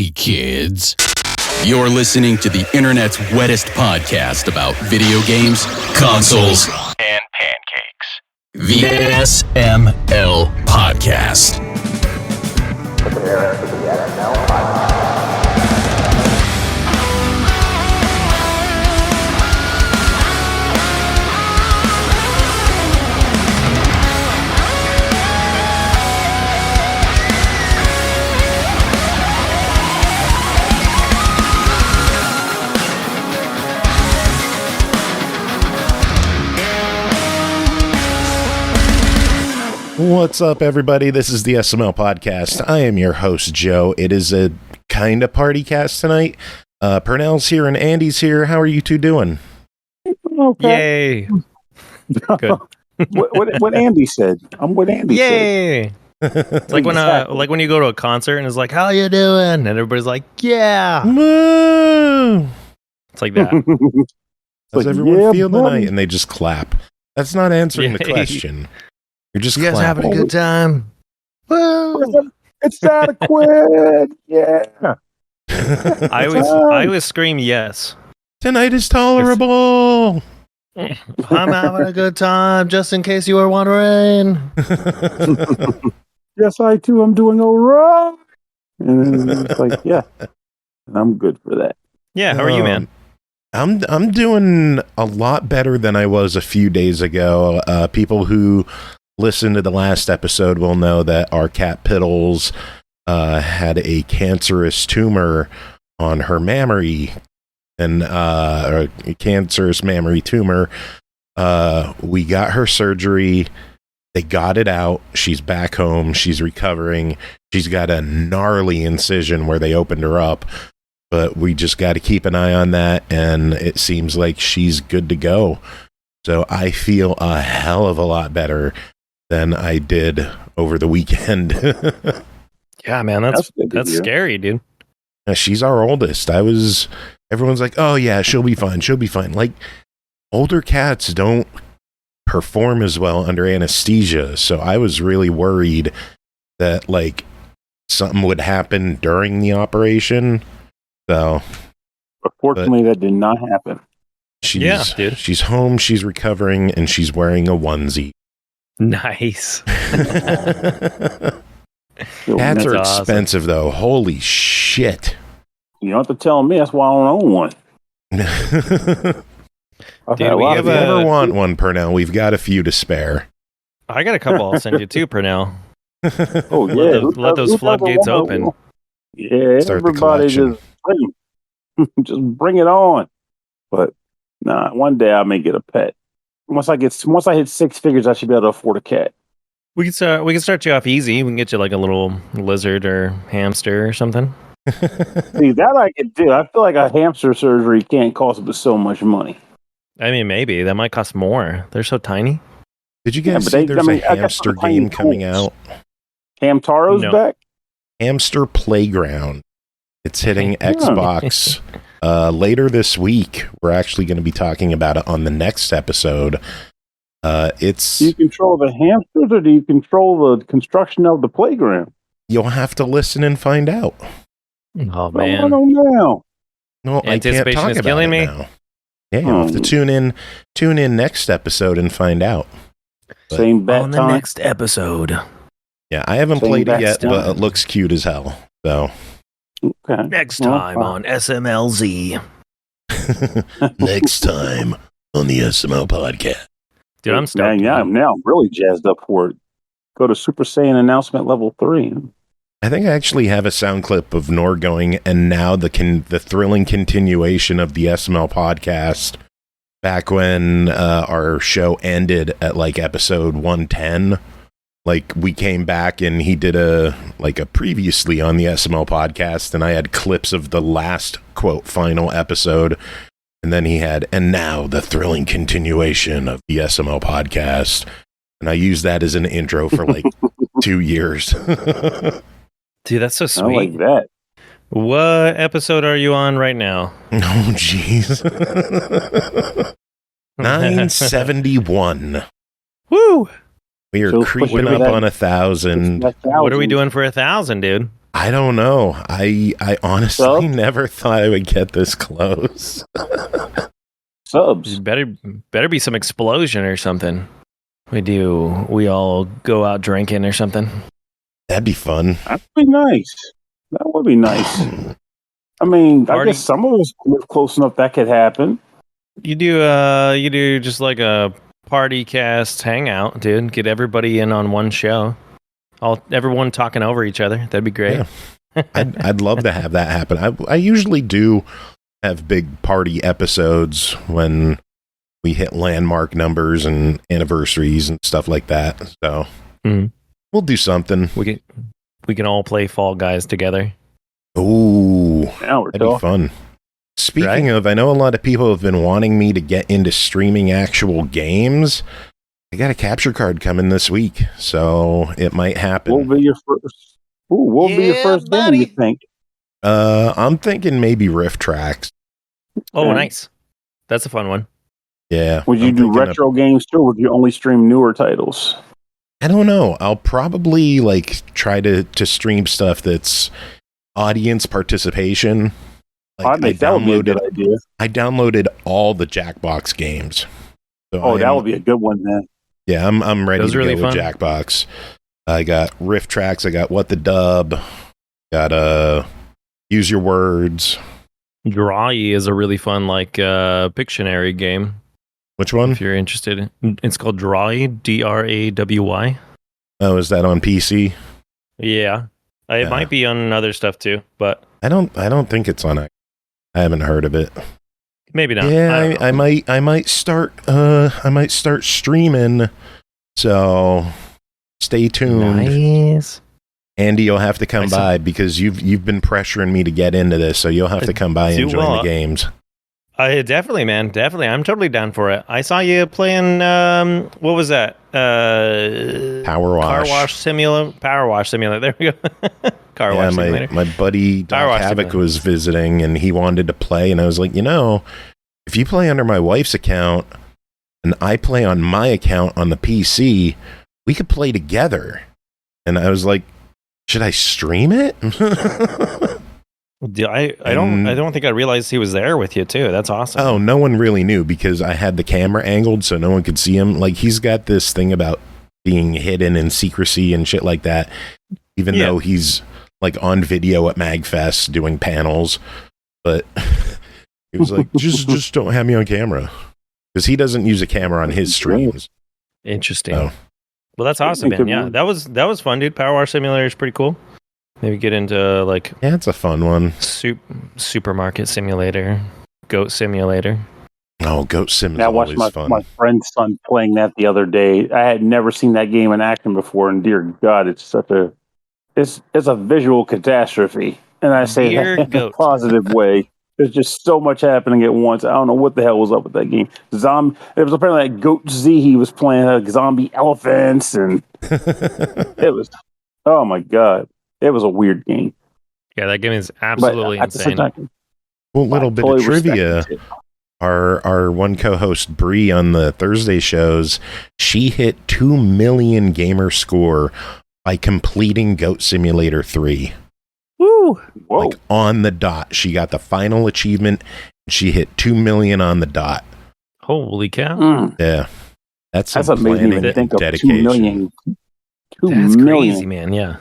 Hey, kids. You're listening to the internet's wettest podcast about video games, consoles, and pancakes. The SML Podcast. Prepare for the SML Podcast. What's up, everybody? This is the SML Podcast. I am your host, Joe. It is a kind of party cast tonight. Pernell's here and Andy's here. How are you two doing? Okay. Yay. Good. what Andy said. I'm what Andy said. Yay. It's like when you go to a concert and it's like, how you doing? And everybody's like, yeah. Moo! It's like that. Does everyone feel the night? And they just clap. That's not answering the question. You're just You guys clapping. having a good time? Woo! It's adequate. Yeah. I always scream yes. Tonight is tolerable. I'm having a good time, just in case you were wondering. Yes, I too. I'm doing all right. And it's like, yeah, I'm good for that. Yeah, how are you, man? I'm doing a lot better than I was a few days ago. People who listen to the last episode will know that our cat Piddles had a cancerous tumor on her mammary, and a cancerous mammary tumor. We got her surgery. They got it out. She's back home. She's recovering. She's got a gnarly incision where they opened her up, but we just got to keep an eye on that, and it seems like she's good to go. So I feel a hell of a lot better than I did over the weekend. Yeah, man, that's scary, dude. She's our oldest. Everyone's like, oh yeah, she'll be fine. She'll be fine. Like, older cats don't perform as well under anesthesia. So I was really worried that like something would happen during the operation. So Fortunately, that did not happen. She's home. She's recovering, and she's wearing a onesie. Nice. Cats are expensive, though. Holy shit. You don't have to tell me. That's why I don't own one. If you ever want one, Pernell, we've got a few to spare. I got a couple I'll send you too, Pernell. Oh, yeah. Let those floodgates open. Yeah, Start the everybody collection. just bring it on. But nah, one day I may get a pet. Once I hit six figures, I should be able to afford a cat. We can start you off easy. We can get you like a little lizard or hamster or something. See, that I could do. I feel like a hamster surgery can't cost but so much money. I mean, maybe that might cost more. They're so tiny. Did you guys see there's a hamster game coming out? Hamtaro's back? Hamster Playground. It's hitting Xbox later this week. We're actually going to be talking about it on the next episode. Do you control the hamsters or do you control the construction of the playground? You'll have to listen and find out. Oh man! I don't know. No, Anticipation I can't talk is about killing me. now. Yeah, you'll have to tune in next episode and find out. But Same bet on the next episode. Yeah, I haven't played it yet, but it looks cute as hell. So okay. Next time on SMLZ. next time on the SML Podcast. Dude, I'm stoked. I'm really jazzed up for it. Go to Super Saiyan announcement level 3. I think I actually have a sound clip of Nor going, and now the thrilling continuation of the SML Podcast. Back when our show ended at like episode 110, like we came back and he did a previously on the SML Podcast, and I had clips of the last quote final episode, and then he had, and now the thrilling continuation of the SML Podcast, and I used that as an intro for like 2 years. Dude, that's so sweet. I like that. What episode are you on right now? Oh, jeez. 971. Woo! We are So creeping up on 1,000. What are we doing for 1,000, dude? I don't know. I honestly never thought I would get this close. Subs. Better be some explosion or something. We all go out drinking or something. That'd be fun. That'd be nice. That would be nice. I mean, I guess some of us live close enough that could happen. You do just like a party cast hangout, dude. Get everybody in on one show. Everyone talking over each other. That'd be great. Yeah. I'd love to have that happen. I usually do have big party episodes when we hit landmark numbers and anniversaries and stuff like that. So we'll do something. We can all play Fall Guys together. Ooh, that'd be fun. Speaking of, I know a lot of people have been wanting me to get into streaming actual games. I got a capture card coming this week, so it might happen. What will be your first? What will be your first game, you think? I'm thinking maybe Rift Tracks. Oh, nice. That's a fun one. Yeah. Would you do retro games too, or would you only stream newer titles? I don't know. I'll probably try to stream stuff that's audience participation. I think that would be a good idea. I downloaded all the Jackbox games. So that would be a good one then. Yeah, I'm ready to really go with Jackbox. I got Rift Tracks. I got What the Dub. Got Use Your Words. Drawy is a really fun Pictionary game. Which one? If you're interested, it's called Drawy. Drawy. Oh, is that on PC? Yeah, it might be on other stuff too, but I don't think it's on. I haven't heard of it. Maybe not. Yeah, I might start streaming. So stay tuned. Nice. Andy, you'll have to come by because you've been pressuring me to get into this, so you'll have to come by and join the games. Definitely, man. Definitely. I'm totally down for it. I saw you playing, what was that? Power Wash. Car Wash Simulator. Power Wash Simulator. There we go. Car Wash Simulator. My buddy Doc Havoc was visiting and he wanted to play, and I was like, if you play under my wife's account and I play on my account on the PC, we could play together. And I was like, should I stream it? I don't think I realized he was there with you too. That's awesome. Oh, no one really knew because I had the camera angled so no one could see him. He's got this thing about being hidden and secrecy and shit like that, even though he's on video at MagFest doing panels. But he was like, just don't have me on camera because he doesn't use a camera on his streams. Interesting. So. Well, that's awesome, man. Yeah, that was fun, dude. Power Wash Simulator is pretty cool. Maybe get into it's a fun one. Supermarket Simulator, Goat Simulator. Oh, Goat Sim is always fun. My friend's son playing that the other day. I had never seen that game in action before, and dear God, it's a visual catastrophe. And I say that in a positive way. There's just so much happening at once. I don't know what the hell was up with that game. It was apparently like Goat Z. He was playing zombie elephants, and it was, oh my God. It was a weird game. Yeah, that game is absolutely insane. Well, little bit of trivia. Our one co-host, Bree, on the Thursday shows, she hit 2 million gamer score by completing Goat Simulator 3. Woo! Whoa. On the dot. She got the final achievement. She hit 2 million on the dot. Holy cow. Yeah. That's amazing to think of dedication. 2 million. That's crazy, man. Yeah.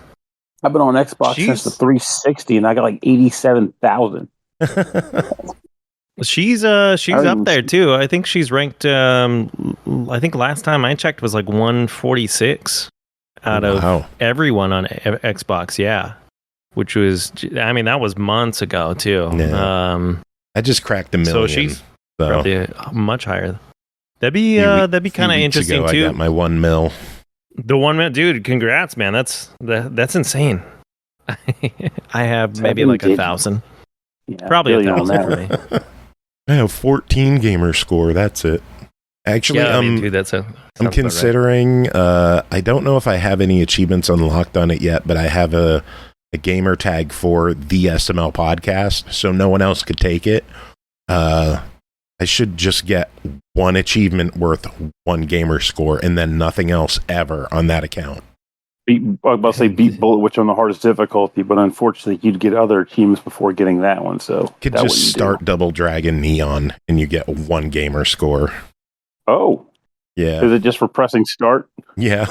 I've been on Xbox since the 360, and I got 87,000. She's up there too. I think she's ranked. I think last time I checked was 146 out of everyone on Xbox. Yeah, which was, that was months ago too. Yeah. I just cracked 1 million. So she's probably much higher. That'd be kind of interesting too. I got my 1 mil. The 1 mil, dude. Congrats, man. That's insane. I have maybe 1,000. Yeah, probably 1,000 for me. I have 14 gamer score. That's it. Actually, dude, I'm considering. Right. I don't know if I have any achievements unlocked on it yet, but I have a gamer tag for the SML podcast, so no one else could take it. I should just get one achievement worth 1 gamer score and then nothing else ever on that account. I was about to say beat Bullet Witch on the hardest difficulty, but unfortunately, you'd get other achievements before getting that one. So could just start Double Dragon Neon, and you get 1 gamer score. Oh, yeah. Is it just for pressing start? Yeah.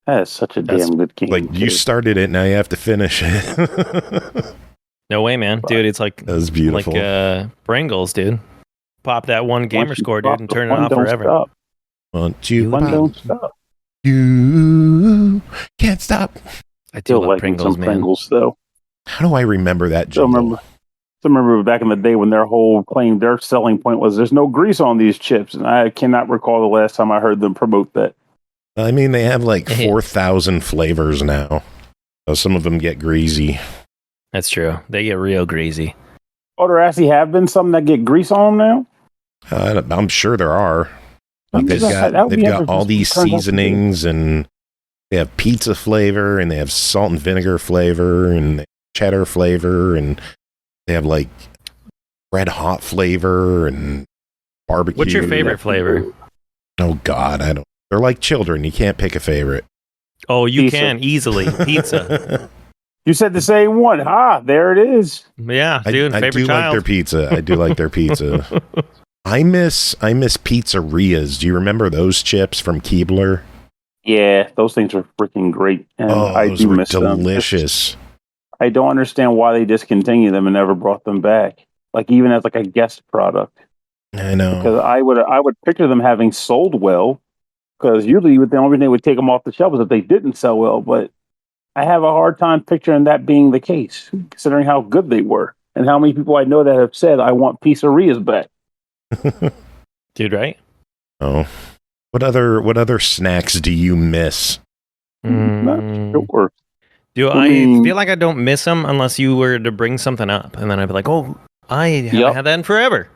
That is such a damn good game. Like, you started it, now you have to finish it. No way, man. Dude, it's like... That was beautiful. Like Pringles, dude. Pop that 1 gamer score, dude, and turn it off forever. Stop. One don't stop. You can't stop. I do love Pringles, man. Pringles, though. How do I remember that jingle? I remember back in the day when their whole claim, their selling point was there's no grease on these chips. And I cannot recall the last time I heard them promote that. I mean, they have like 4,000 flavors now. So some of them get greasy. That's true. They get real greasy. Oh, there actually have been some that get grease on them now? I'm sure there are. Like they've got all these seasonings, and they have pizza flavor, and they have salt and vinegar flavor, and cheddar flavor, and they have like red hot flavor and barbecue. What's your favorite flavor? Oh God, I don't. They're like children. You can't pick a favorite. Oh, you can easily. Pizza. You said the same one. There it is. Yeah, dude. I do like their pizza. I do like their pizza. I miss pizzerias. Do you remember those chips from Keebler? Yeah, those things are freaking great. And I do miss delicious. Them. I don't understand why they discontinued them and never brought them back. Like even as like a guest product. I know. Because I would picture them having sold well. Because usually the only reason they would take them off the shelf is if they didn't sell well. But I have a hard time picturing that being the case, considering how good they were and how many people I know that have said, I want pizzerias back. Dude, right? Oh. What other snacks do you miss? Not sure. I feel like I don't miss them unless you were to bring something up. And then I'd be like, oh, I haven't had that in forever.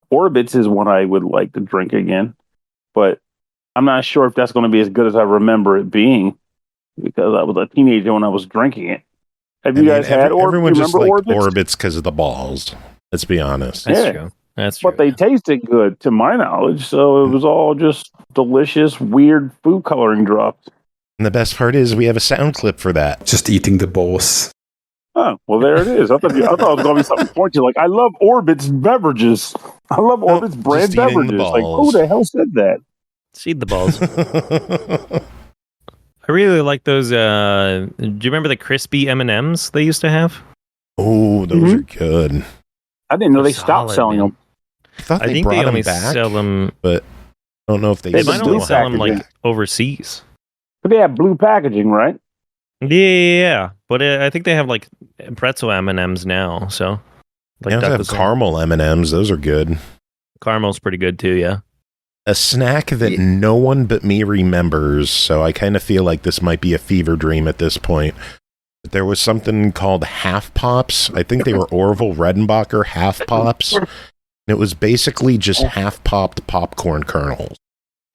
Orbits is one I would like to drink again. But I'm not sure if that's going to be as good as I remember it being. Because I was a teenager when I was drinking it. Have you guys had Orbits? Everyone just liked Orbits because of the balls. Let's be honest. That's true. That's true. But they tasted good, to my knowledge. So it was all just delicious, weird food coloring drops. And the best part is we have a sound clip for that. Just eating the balls. Oh, well, there it is. I thought it was going to be something pointy. Like, I love Orbits beverages. I love Orbits brand beverages. Like, who the hell said that? Just eat the balls. I really like those. Do you remember the crispy M&Ms they used to have? Oh, those are good. I didn't know they stopped selling them. I think they only sell them, but I don't know if they might only sell them like overseas. But they have blue packaging, right? Yeah. But I think they have like pretzel M&Ms now. So they also have caramel M&Ms. Those are good. Caramel's pretty good too. Yeah. A snack that no one but me remembers, so I kind of feel like this might be a fever dream at this point. But there was something called Half Pops. I think they were Orville Redenbacher Half Pops. And it was basically just half-popped popcorn kernels.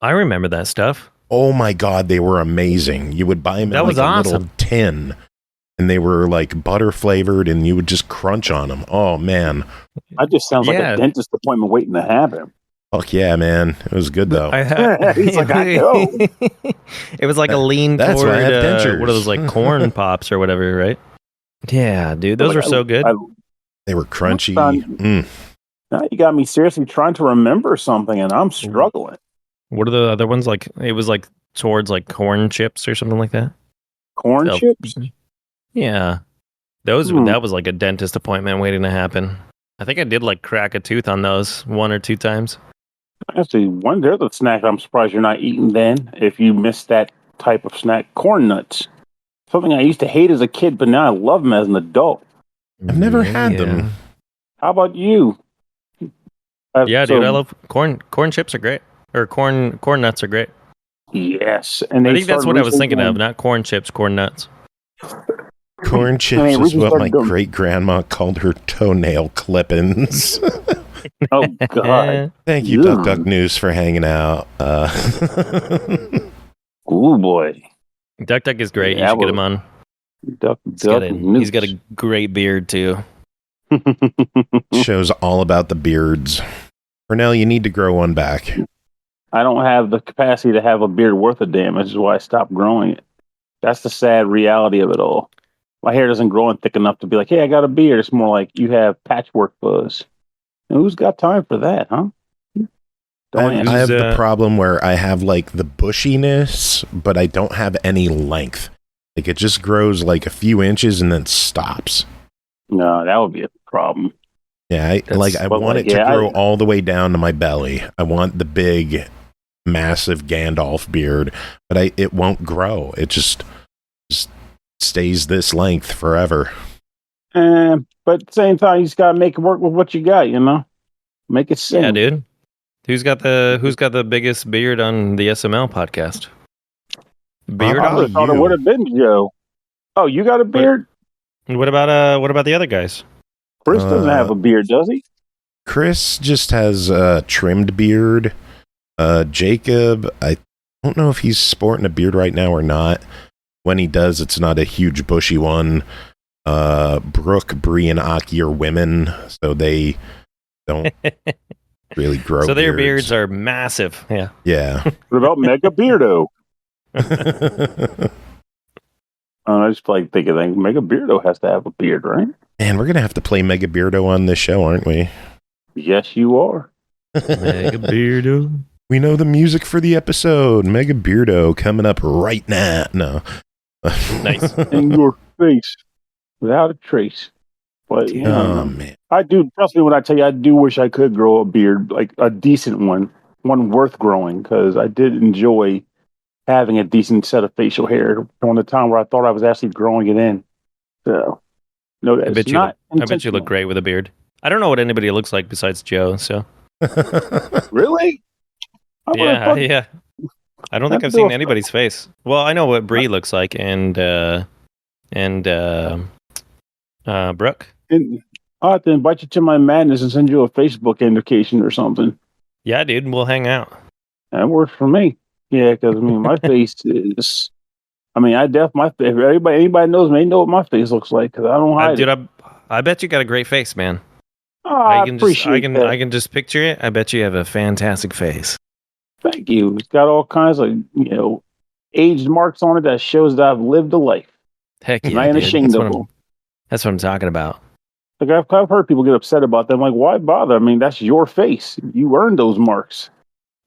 I remember that stuff. Oh my God, they were amazing. You would buy them in like a little tin, and they were like butter-flavored, and you would just crunch on them. Oh, man. That just sounds like a dentist appointment waiting to happen. Fuck yeah, man. It was good, though. He's like, I know. It was like a lean That's toward, why I have dentures. what are those, like corn pops or whatever, right? Yeah, dude. Those were so good. They were crunchy. Now you got me seriously trying to remember something, and I'm struggling. What are the other ones? Like, it was like towards like corn chips or something like that? Corn chips? Yeah. That was like a dentist appointment waiting to happen. I think I did like crack a tooth on those 1 or 2 times. Actually, there's a snack I'm surprised you're not eating then, if you missed that type of snack. Corn nuts. Something I used to hate as a kid, but now I love them as an adult. I've never had them. How about you? Dude, I love corn. Corn chips are great. Or corn nuts are great. Yes. And I think that's what I was thinking of, not corn chips, corn nuts. Corn chips is what my great-grandma called her toenail clippings. Oh, God. Thank you, Duck Duck News, for hanging out. Oh, boy. Duck Duck is great. You should get him on. He's got a great beard, too. Shows all about the beards. Pernell, you need to grow one back. I don't have the capacity to have a beard worth a damn, which is why I stopped growing it. That's the sad reality of it all. My hair doesn't grow in thick enough to be like, hey, I got a beard. It's more like you have patchwork fuzz. And who's got time for that, huh? I have the problem where I have like the bushiness, but I don't have any length. Like it just grows like a few inches and then stops. No, that would be a problem. Yeah, I want it to grow all the way down to my belly. I want the big, massive Gandalf beard, but it won't grow. It just stays this length forever. But at the same time, you just gotta make it work with what you got. You know, make it sing. Yeah, dude. Who's got the biggest beard on the SML podcast? Beard. I thought it would have been Joe. Oh, you got a beard? What about the other guys? Chris doesn't have a beard, does he? Chris just has a trimmed beard. Jacob, I don't know if he's sporting a beard right now or not. When he does, it's not a huge bushy one. Brooke, Bree, and Aki are women, so they don't really grow. So their beards are massive. Yeah. Yeah. What about Mega Beardo? I just like thinking Mega Beardo has to have a beard, right? Man, we're gonna have to play Mega Beardo on this show, aren't we? Yes, you are. Mega Beardo. We know the music for the episode. Mega Beardo coming up right now. No. Nice. In your face, without a trace. But man, I do. Trust me when I tell you, I do wish I could grow a beard, like a decent one worth growing, because I did enjoy having a decent set of facial hair during the time where I thought I was actually growing it in. So, no, I bet you look great with a beard. I don't know what anybody looks like besides Joe. So, really? Yeah. I don't think I've seen anybody's face. Well, I know what Bree looks like, and Brooke. I'll have to invite you to my madness and send you a Facebook invitation or something. Yeah, dude, we'll hang out. That works for me. Yeah, because I mean, my face is. I mean, anybody knows me, they know what my face looks like because I don't hide it. Dude, I bet you got a great face, man. Oh, I can just picture it. I bet you have a fantastic face. Thank you. It's got all kinds of aged marks on it that shows that I've lived a life. Heck yeah, I ain't ashamed of them. That's what I'm talking about. Like I've heard people get upset about that. I'm like, why bother? I mean, that's your face. You earned those marks.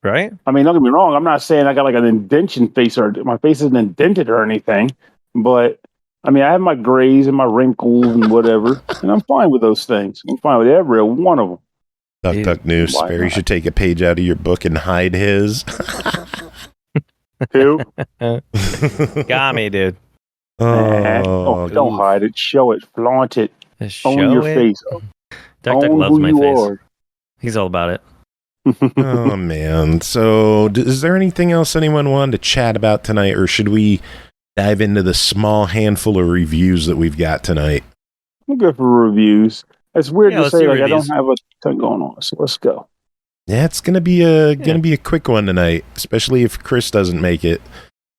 Right? I mean, don't get me wrong. I'm not saying I got like an indentation face or my face isn't indented or anything. But, I mean, I have my grays and my wrinkles and whatever. And I'm fine with those things. I'm fine with every one of them. Duck News. Sperry should take a page out of your book and hide his. Who? Got me, dude. Don't hide it. Show it. Flaunt it. Own your face. Duck loves my face. He's all about it. Oh, man. So, is there anything else anyone wanted to chat about tonight, or should we dive into the small handful of reviews that we've got tonight? I'm good for reviews. It's weird to say like I don't have a ton going on, so let's go. Yeah, it's gonna be a quick one tonight, especially if Chris doesn't make it.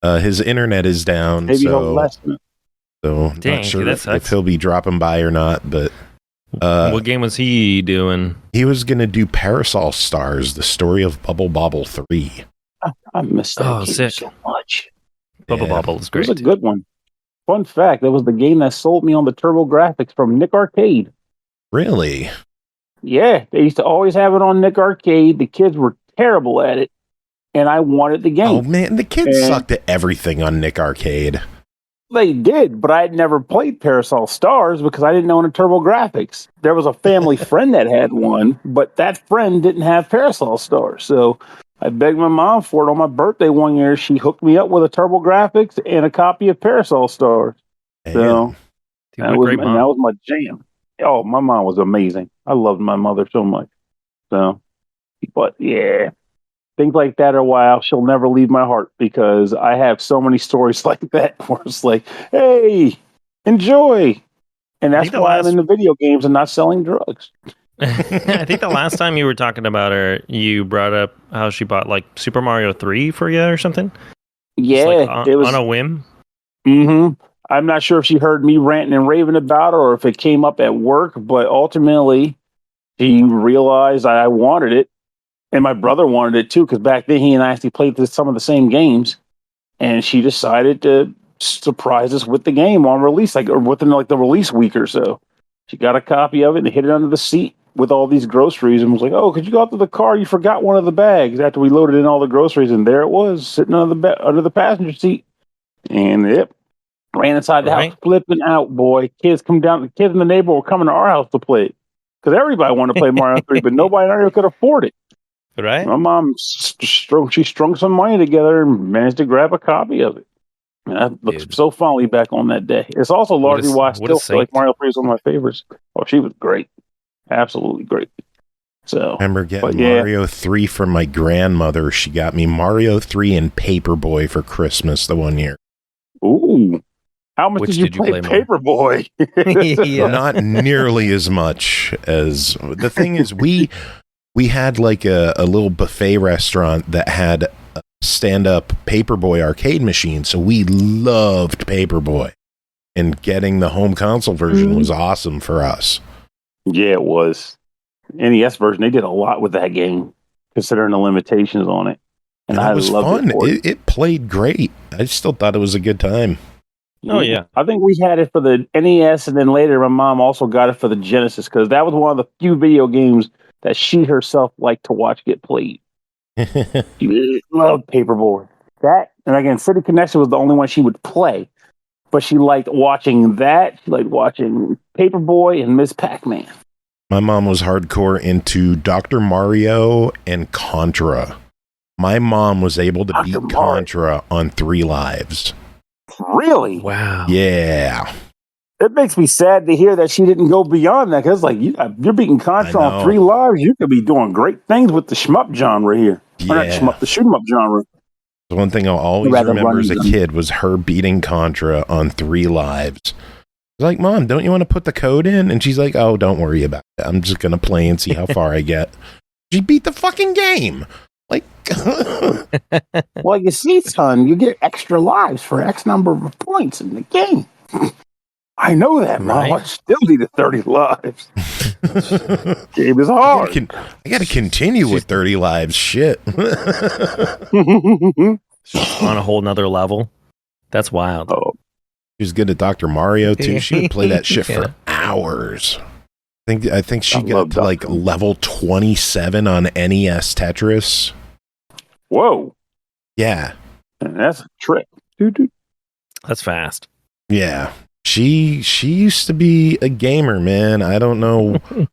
His internet is down, maybe he'll lessen it. So not sure if he'll be dropping by or not. But what game was he doing? He was gonna do Parasol Stars, the story of Bobble 3. I missed that game so much. Bobble is great. It was a good one. Fun fact: that was the game that sold me on the Turbo Graphics from Nick Arcade. Really? Yeah, they used to always have it on Nick Arcade. The kids were terrible at it, and I wanted the game. Oh man, the kids sucked at everything on Nick Arcade. They did, but I had never played Parasol Stars because I didn't own a Turbo Graphics. There was a family friend that had one, but that friend didn't have Parasol Stars. So I begged my mom for it on my birthday one year. She hooked me up with a Turbo Graphics and a copy of Parasol Stars. Damn. So that was my jam. Oh, my mom was amazing. I loved my mother so much. So, but yeah, things like that are why she'll never leave my heart because I have so many stories like that where it's like, hey, enjoy. And that's why I'm in the video games and not selling drugs. I think the last time you were talking about her, you brought up how she bought like Super Mario 3 for you or something. Yeah, it was on a whim. Mm-hmm. I'm not sure if she heard me ranting and raving about it or if it came up at work, but ultimately she realized I wanted it. And my brother wanted it too, because back then he and I actually played some of the same games. And she decided to surprise us with the game on release, like or within like the release week or so. She got a copy of it and hid it under the seat with all these groceries and was like, "Oh, could you go out to the car? You forgot one of the bags." After we loaded in all the groceries, and there it was sitting under the passenger seat. And it ran inside the house, flipping out, boy. Kids come down. The kids in the neighborhood were coming to our house to play it because everybody wanted to play Mario 3, but nobody in our area could afford it. Right. My mom strung some money together and managed to grab a copy of it. And I look so fondly back on that day. It's also largely why I still feel like Mario 3 is one of my favorites. Oh, she was great. Absolutely great. So I remember getting Mario 3 from my grandmother. She got me Mario 3 and Paperboy for Christmas the one year. Ooh. How much did you play Paperboy? Not nearly as much as... The thing is, we had like a little buffet restaurant that had a stand-up Paperboy arcade machine, so we loved Paperboy. And getting the home console version was awesome for us. Yeah, it was. NES version, they did a lot with that game, considering the limitations on it. And it was fun. It played great. I still thought it was a good time. Oh, yeah. I think we had it for the NES, and then later my mom also got it for the Genesis, because that was one of the few video games that she herself liked to watch get played. She loved Paperboy. That, and again, City Connection was the only one she would play. But she liked watching that. She liked watching Paperboy and Miss Pac-Man. My mom was hardcore into Dr. Mario and Contra. My mom was able to beat Contra on 3 lives. Really? Wow. Yeah. It makes me sad to hear that she didn't go beyond that, because like you're beating Contra on 3 lives. You could be doing great things with the shmup genre here. Yeah. Or not shmup, the shoot 'em up genre. The one thing I'll always remember as a kid was her beating Contra on 3 lives. I was like, "Mom, don't you want to put the code in?" And she's like, "Oh, don't worry about it. I'm just going to play and see how far I get." She beat the fucking game. Like, well, you see, son, you get extra lives for X number of points in the game. I know that, Mom. I still needed 30 lives. Game is hard. I got to continue with 30 lives. Shit. On a whole nother level. That's wild. Oh. She was good at Dr. Mario, too. She would play that shit for hours. I think she got to like level 27 on NES Tetris. Whoa. Yeah. That's a trick. That's fast. Yeah. She used to be a gamer, man. I don't know. And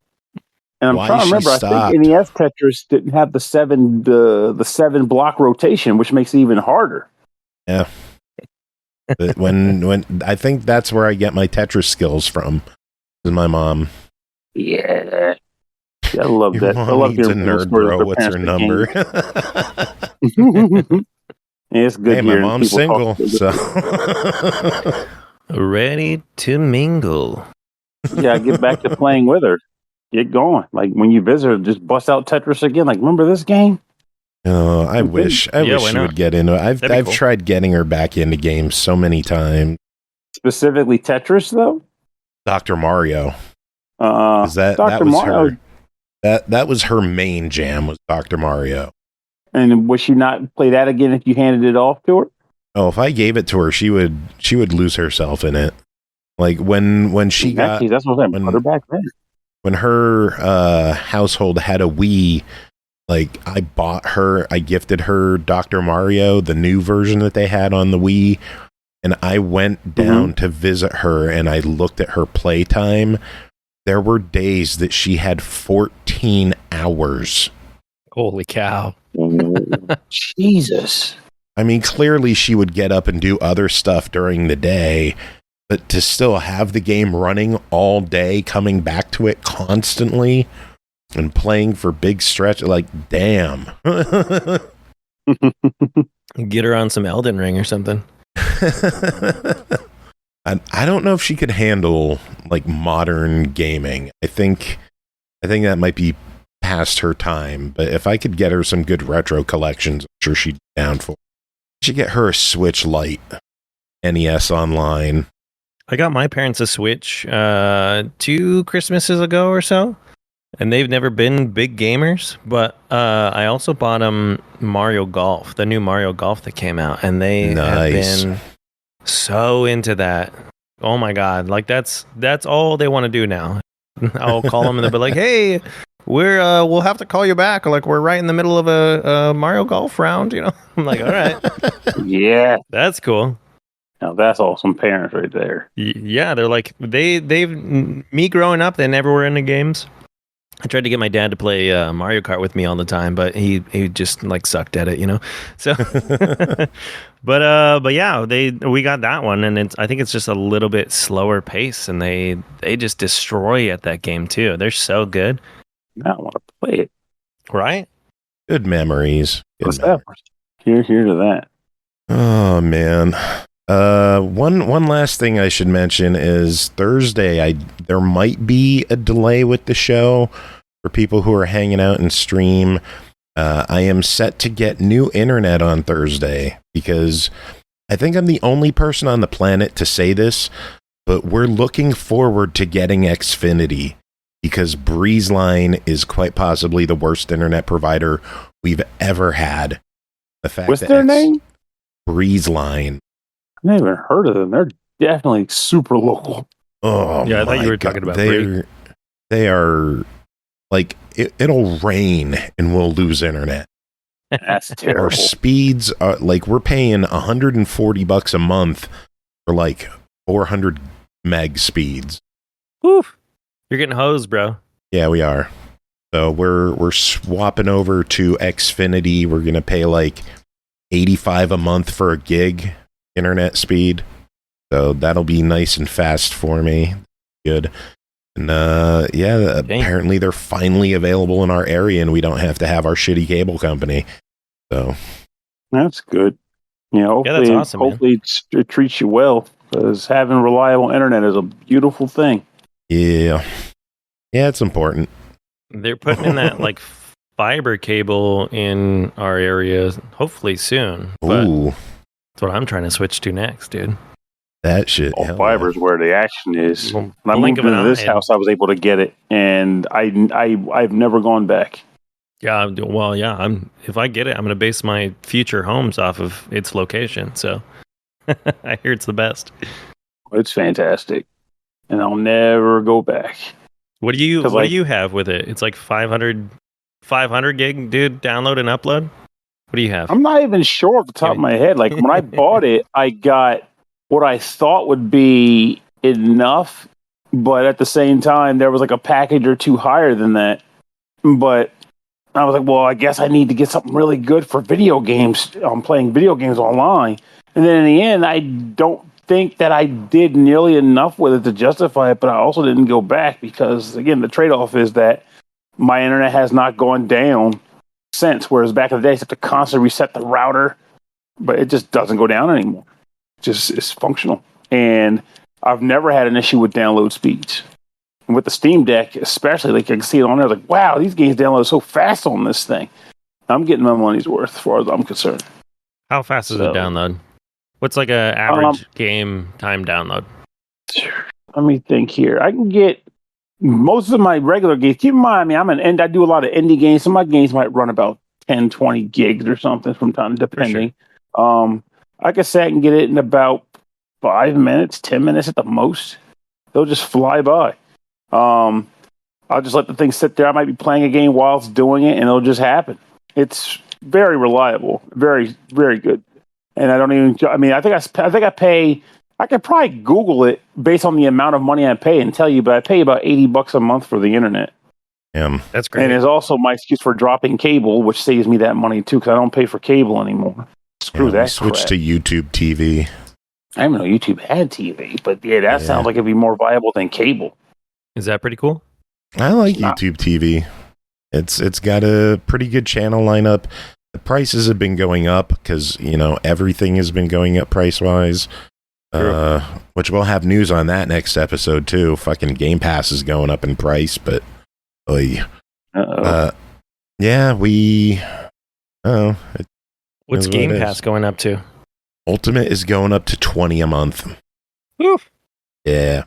I'm trying to remember, I think NES Tetris didn't have the 7 block rotation, which makes it even harder. Yeah. But when I think that's where I get my Tetris skills from, is my mom. Yeah. I love that. I love hearing nerd, bro. What's her number? It's good. Hey, my mom's single, so ready to mingle. Yeah, get back to playing with her. Get going. Like when you visit her, just bust out Tetris again. Like, remember this game? Oh, I wish she would get into it. I've tried getting her back into games so many times. Specifically Tetris, though. Dr. Mario. That was Mario. That was her main jam, was Dr. Mario. And would she not play that again if you handed it off to her? Oh, if I gave it to her, she would lose herself in it. Like when she got, that's what I'm saying. Put her back then. When her household had a Wii, like I gifted her Dr. Mario, the new version that they had on the Wii, and I went down to visit her and I looked at her playtime. There were days that she had 14 hours. Holy cow. Jesus. I mean, clearly she would get up and do other stuff during the day, but to still have the game running all day, coming back to it constantly and playing for big stretch, like, damn. Get her on some Elden Ring or something. I don't know if she could handle like modern gaming. I think that might be past her time, but if I could get her some good retro collections, I'm sure she'd be down for it. She get her a Switch Lite, NES Online. I got my parents a Switch 2 Christmases ago or so. And they've never been big gamers, but I also bought them Mario Golf, the new Mario Golf that came out, and they have been so into that. Oh my god, like that's all they want to do now. I'll call them and they'll be like, "Hey, we'll have to call you back. Like we're right in the middle of a Mario Golf round." You know, I'm like, "All right, yeah, that's cool." Now that's awesome parents right there. Yeah, they're like they've me growing up, they never were into games. I tried to get my dad to play Mario Kart with me all the time, but he just like sucked at it, you know. So, but yeah, we got that one, and I think it's just a little bit slower pace, and they just destroy at that game too. They're so good. Now I want to play it. Right? Good memories. What's that? Here to that. Oh man. One last thing I should mention is Thursday. There might be a delay with the show for people who are hanging out and stream. I am set to get new internet on Thursday because I think I'm the only person on the planet to say this, but we're looking forward to getting Xfinity because Breezeline is quite possibly the worst internet provider we've ever had. The fact What's their name? Breezeline. I never heard of them. They're definitely super local. Oh, yeah, I thought you were talking about they are like it'll rain and we'll lose internet. That's terrible. Our speeds are like we're paying $140 a month for like 400 meg speeds. Oof. You're getting hosed, bro. Yeah, we are. So we're swapping over to Xfinity. We're gonna pay like $85 a month for a gig internet speed, so that'll be nice and fast for me. Good. And apparently they're finally available in our area and we don't have to have our shitty cable company, so that's good. You know, that's awesome. Hopefully it treats you well, because having reliable internet is a beautiful thing. Yeah, it's important. They're putting in that like fiber cable in our area hopefully soon. Ooh. That's what I'm trying to switch to next, dude. That shit. Fiber is where the action is. Well, when I moved into this house, I was able to get it, and I've never gone back. Yeah, well, yeah. If I get it, I'm going to base my future homes off of its location. So I hear it's the best. It's fantastic, and I'll never go back. What do you have with it? It's like 500 gig, dude. Download and upload. What do you have? I'm not even sure off the top of my head. Like when I bought it, I got what I thought would be enough, but at the same time, there was like a package or two higher than that. But I was like, well, I guess I need to get something really good for video games. I'm playing video games online. And then in the end, I don't think that I did nearly enough with it to justify it, but I also didn't go back because, again, the trade-off is that my internet has not gone down since, whereas back in the day, you have to constantly reset the router, but it just doesn't go down anymore. It's functional. And I've never had an issue with download speeds. And with the Steam Deck, especially, like I can see it on there, like, wow, these games download so fast on this thing. I'm getting my money's worth as far as I'm concerned. How fast is it download? What's like an average game time download? Let me think here. I can get most of my regular games. Keep in mind, I do a lot of indie games. Some of my games might run about 10, 20 gigs or something from time, depending. Sure. I can say I can get it in about 5 minutes, 10 minutes at the most. They'll just fly by. I'll just let the thing sit there. I might be playing a game while it's doing it, and it'll just happen. It's very reliable, very, very good. And I don't even. I mean, I think I pay. I could probably Google it based on the amount of money I pay and tell you, but I pay about $80 a month for the internet. That's great. And it's also my excuse for dropping cable, which saves me that money too, because I don't pay for cable anymore. Screw that. Switch to YouTube TV. I didn't know YouTube had TV, but that sounds like it'd be more viable than cable. Is that pretty cool? I like YouTube TV. It's got a pretty good channel lineup. The prices have been going up because everything has been going up price wise. Which we'll have news on that next episode too. Fucking Game Pass is going up in price, but what's Game Pass going up to? Ultimate is going up to $20 a month. Oof. Yeah.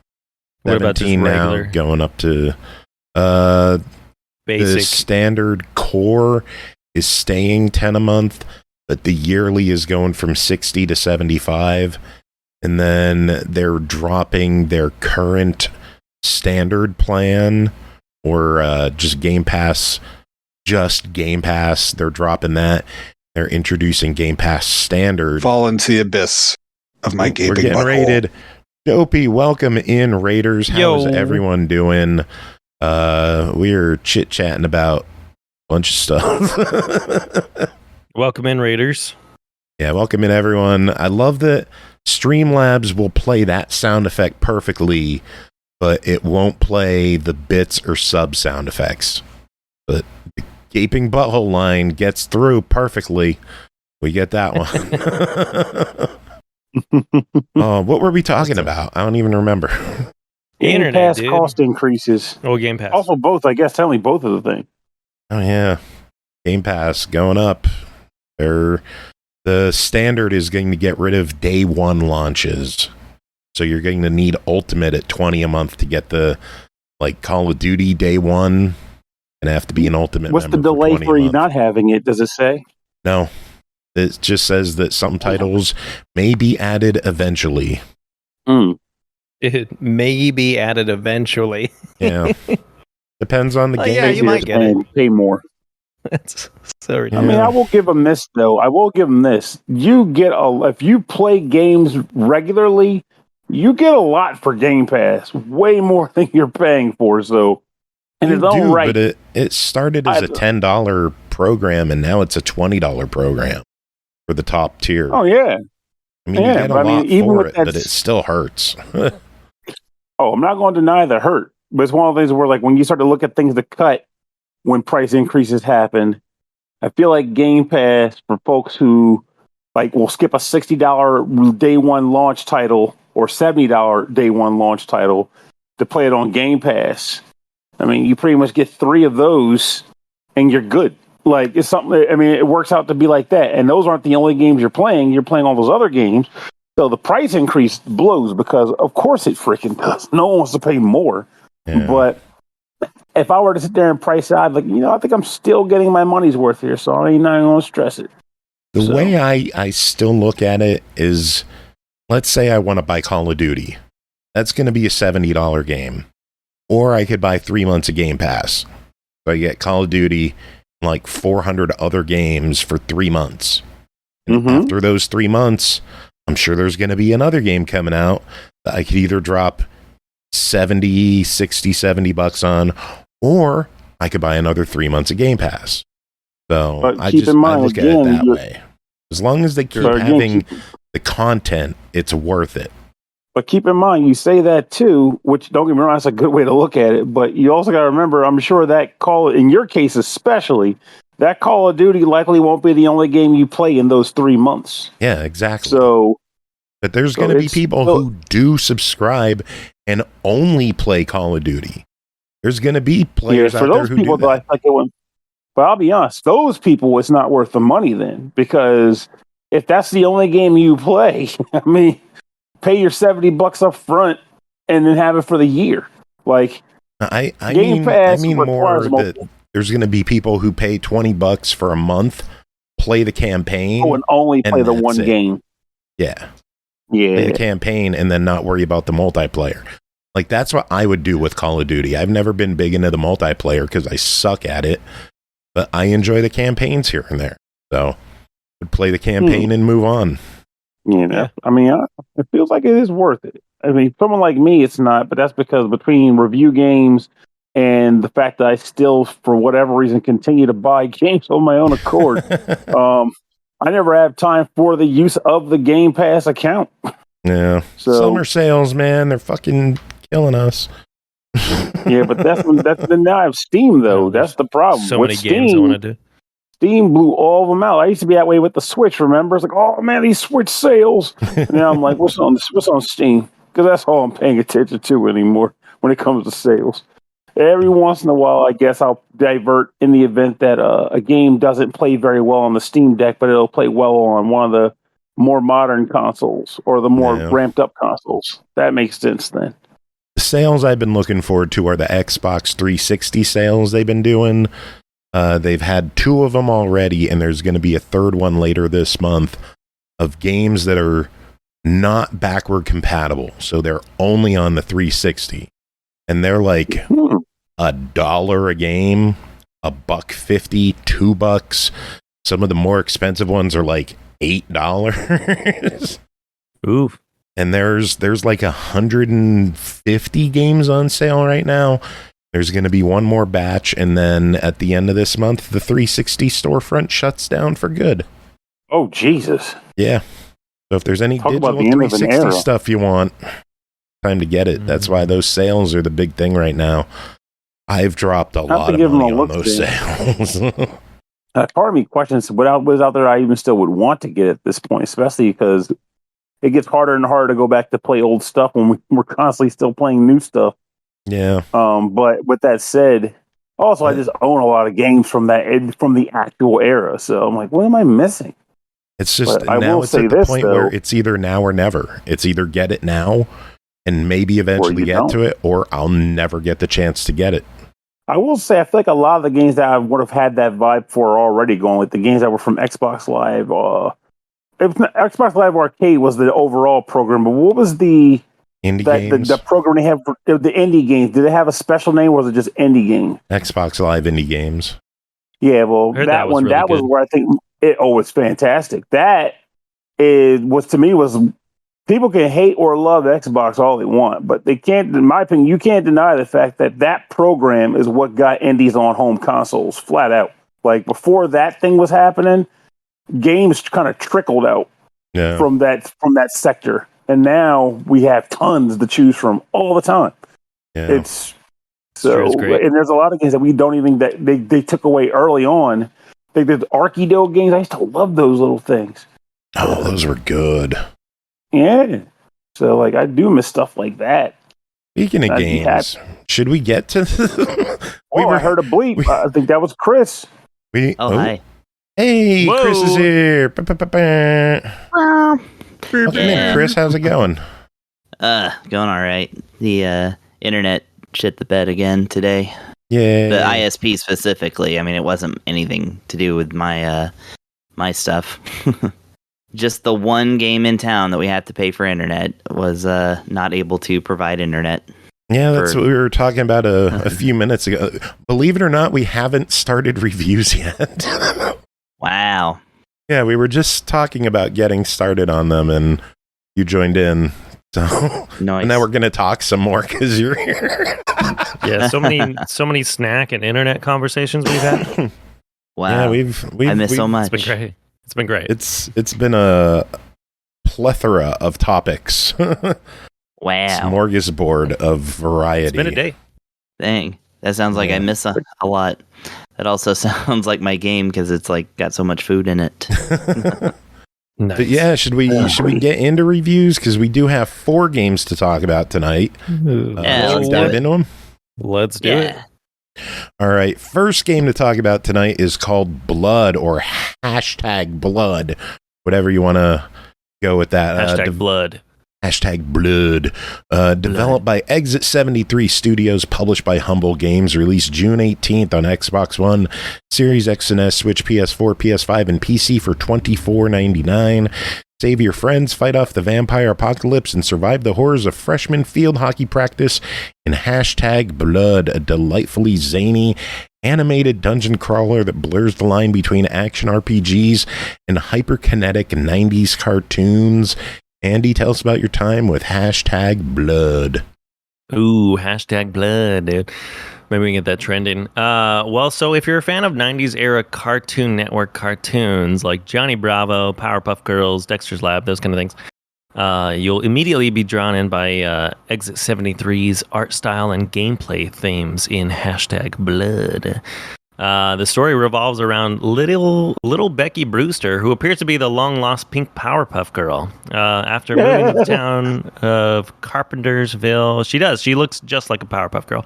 What about just now regular? Going up to basic. The standard core is staying 10 a month, but the yearly is going from 60 to 75. And then they're dropping their current standard plan or just Game Pass. They're dropping that. They're introducing Game Pass Standard. Fall into the abyss of my gaping We're getting butthole. rated. Dopey, welcome in, Raiders. How's Yo. everyone doing? We're chit-chatting about a bunch of stuff. Welcome in, Raiders. Yeah, welcome in, everyone. I love that Streamlabs will play that sound effect perfectly, but it won't play the bits or sub sound effects. But the gaping butthole line gets through perfectly. We get that one. What were we talking about? I don't even remember. Game Internet, Pass dude. cost increases. Oh, Game Pass. Also, both. I guess telling both of the things. Oh yeah, Game Pass going up. The standard is going to get rid of day one launches, so you're going to need Ultimate at $20 a month to get the Call of Duty day one, and have to be an Ultimate. What's the member delay $20 for a you month. not having it? Does it say? No, it just says that some titles may be added eventually. It may be added eventually. Yeah, depends on the Oh, game. yeah, you might get it. Pay more. That's so I ridiculous. mean, I will give them this though. I will give them this. You get if you play games regularly, you get a lot for Game Pass. Way more than you're paying for. So, in You its own do, right, but it started as a $10 program, and now it's a $20 program for the top tier. oh yeah. I mean, yeah, you get a but I mean, lot even for with it, that but it still hurts. Oh, I'm not going to deny the hurt, but it's one of those things where, when you start to look at things to cut when price increases happen, I feel like Game Pass for folks who will skip a $60 day one launch title or $70 day one launch title to play it on Game Pass. I mean, you pretty much get 3 of those and you're good. It's something. I mean, it works out to be like that, and those aren't the only games you're playing. You're playing all those other games. So the price increase blows because, of course, it freaking does. No one wants to pay more. Yeah. But if I were to sit there and price it out, I think I'm still getting my money's worth here, so I'm not going to stress it. The way I still look at it is, let's say I want to buy Call of Duty. That's going to be a $70 game. Or I could buy 3 months of Game Pass. So I get Call of Duty, 400 other games for 3 months. And after those 3 months, I'm sure there's going to be another game coming out that I could either drop $70 on, or I could buy another 3 months of Game Pass. So I look at it that way. As long as they keep having the content, it's worth it. But keep in mind, you say that too, which don't get me wrong, that's a good way to look at it. But you also got to remember, I'm sure that in your case especially, that Call of Duty likely won't be the only game you play in those 3 months. Yeah, exactly. But there's going to be people who do subscribe and only play Call of Duty. There's going to be players out there who do that. But I'll be honest, those people, it's not worth the money then, because if that's the only game you play, I mean, pay your $70 up front and then have it for the year. I mean more that there's going to be people who pay $20 for a month, play the campaign, and only play the one game. Yeah. Play the campaign and then not worry about the multiplayer. That's what I would do with Call of Duty. I've never been big into the multiplayer because I suck at it, but I enjoy the campaigns here and there. So I would play the campaign and move on. Yeah. I mean, it feels like it is worth it. I mean, someone like me, it's not, but that's because between review games and the fact that I still, for whatever reason, continue to buy games on my own accord, I never have time for the use of the Game Pass account. Yeah. Summer sales, man, they're fucking killing us. Yeah, but that's now I have Steam though. That's the problem. So many games I want to do. Steam blew all of them out. I used to be that way with the Switch. Remember, it's oh man, these Switch sales. And now I'm like, what's on Steam? Because that's all I'm paying attention to anymore when it comes to sales. Every once in a while, I guess I'll divert in the event that a game doesn't play very well on the Steam Deck, but it'll play well on one of the more modern consoles or the more ramped up consoles. That makes sense then. The sales I've been looking forward to are the Xbox 360 sales they've been doing. They've had 2 of them already, and there's going to be a 3rd one later this month of games that are not backward compatible. So they're only on the 360. And they're like $1 a game, $1.50, $2. Some of the more expensive ones are like $8. Oof. And there's like 150 games on sale right now. There's going to be one more batch, and then at the end of this month, the 360 storefront shuts down for good. Oh, Jesus. Yeah. So if there's any Talk digital about the end of an 360 era. stuff you want, time to get it. That's why those sales are the big thing right now. I've dropped a lot of money on those sales. Part of me questions what was out there I even still would want to get at this point, especially because it gets harder and harder to go back to play old stuff when we're constantly still playing new stuff. Yeah. But with that said, also I just own a lot of games from the actual era. So I'm like, what am I missing? It's just But I now will it's say at the this, point though. where it's either now or never. It's either get it now and maybe eventually you get don't. to it, or I'll never get the chance to get it. I will say I feel like a lot of the games that I would have had that vibe for are already going, like the games that were from Xbox Live. Xbox Live Arcade was the overall program, but what was the Indie games? the program they have for the indie games? Did it have a special name, or was it just indie game? Xbox Live indie games. Yeah, well, Heard that was one, really that was good. where I think it's fantastic. That was to me was people can hate or love Xbox all they want, but they can't, in my opinion, you can't deny the fact that that program is what got indies on home consoles flat out. Like before that thing was happening, games kind of trickled out from that sector, and now we have tons to choose from all the time. Yeah. It's so, It's great. and there's a lot of games that we don't even that they took away early on. They did Archido games. I used to love those little things. Oh, those were good. Yeah. So like I do miss stuff like that. Speaking of games, should we get to I heard a bleep. I think that was Chris. Hi. Hey, Whoa. Chris is here. Welcome in, Chris. How's it going? Going all right. The internet shit the bed again today. Yeah. The ISP specifically. I mean, it wasn't anything to do with my my stuff. Just the one game in town that we had to pay for internet was not able to provide internet. Yeah, that's what we were talking about a few minutes ago. Believe it or not, we haven't started reviews yet. Wow. Yeah, we were just talking about getting started on them, and you joined in. So, Nice. and now we're going to talk some more because you're here. Yeah, so many snack and internet conversations we've had. Wow. Yeah, we've I miss so much. It's been great. It's been great. It's been a plethora of topics. Wow. Smorgasbord of variety. It's been a day. Dang. That sounds like I miss a lot. That also sounds like my game because it's like got so much food in it. Nice. But yeah, should we get into reviews? Because we do have 4 games to talk about tonight. Yeah, Let's let's do dive it. into them. Let's do it. All right, first game to talk about tonight is called Blood, or hashtag Blood, whatever you want to go with that. Hashtag blood. Hashtag Blood. Developed by Exit 73 Studios, published by Humble Games, released June 18th on Xbox One, Series X and S, Switch, PS4, PS5, and PC for $24.99. Save your friends, fight off the vampire apocalypse, and survive the horrors of freshman field hockey practice in hashtag Blood, a delightfully zany animated dungeon crawler that blurs the line between action RPGs and hyperkinetic 90s cartoons. Andy, tell us about your time with hashtag Blood. Ooh, hashtag blood, dude. Maybe we can get that trending. Well, so if you're a fan of 90s era Cartoon Network cartoons like Johnny Bravo, Powerpuff Girls, Dexter's Lab, those kind of things, you'll immediately be drawn in by Exit 73's art style and gameplay themes in hashtag Blood. The story revolves around little Becky Brewster, who appears to be the long-lost pink Powerpuff Girl. After moving to the town of Carpentersville, she looks just like a Powerpuff Girl.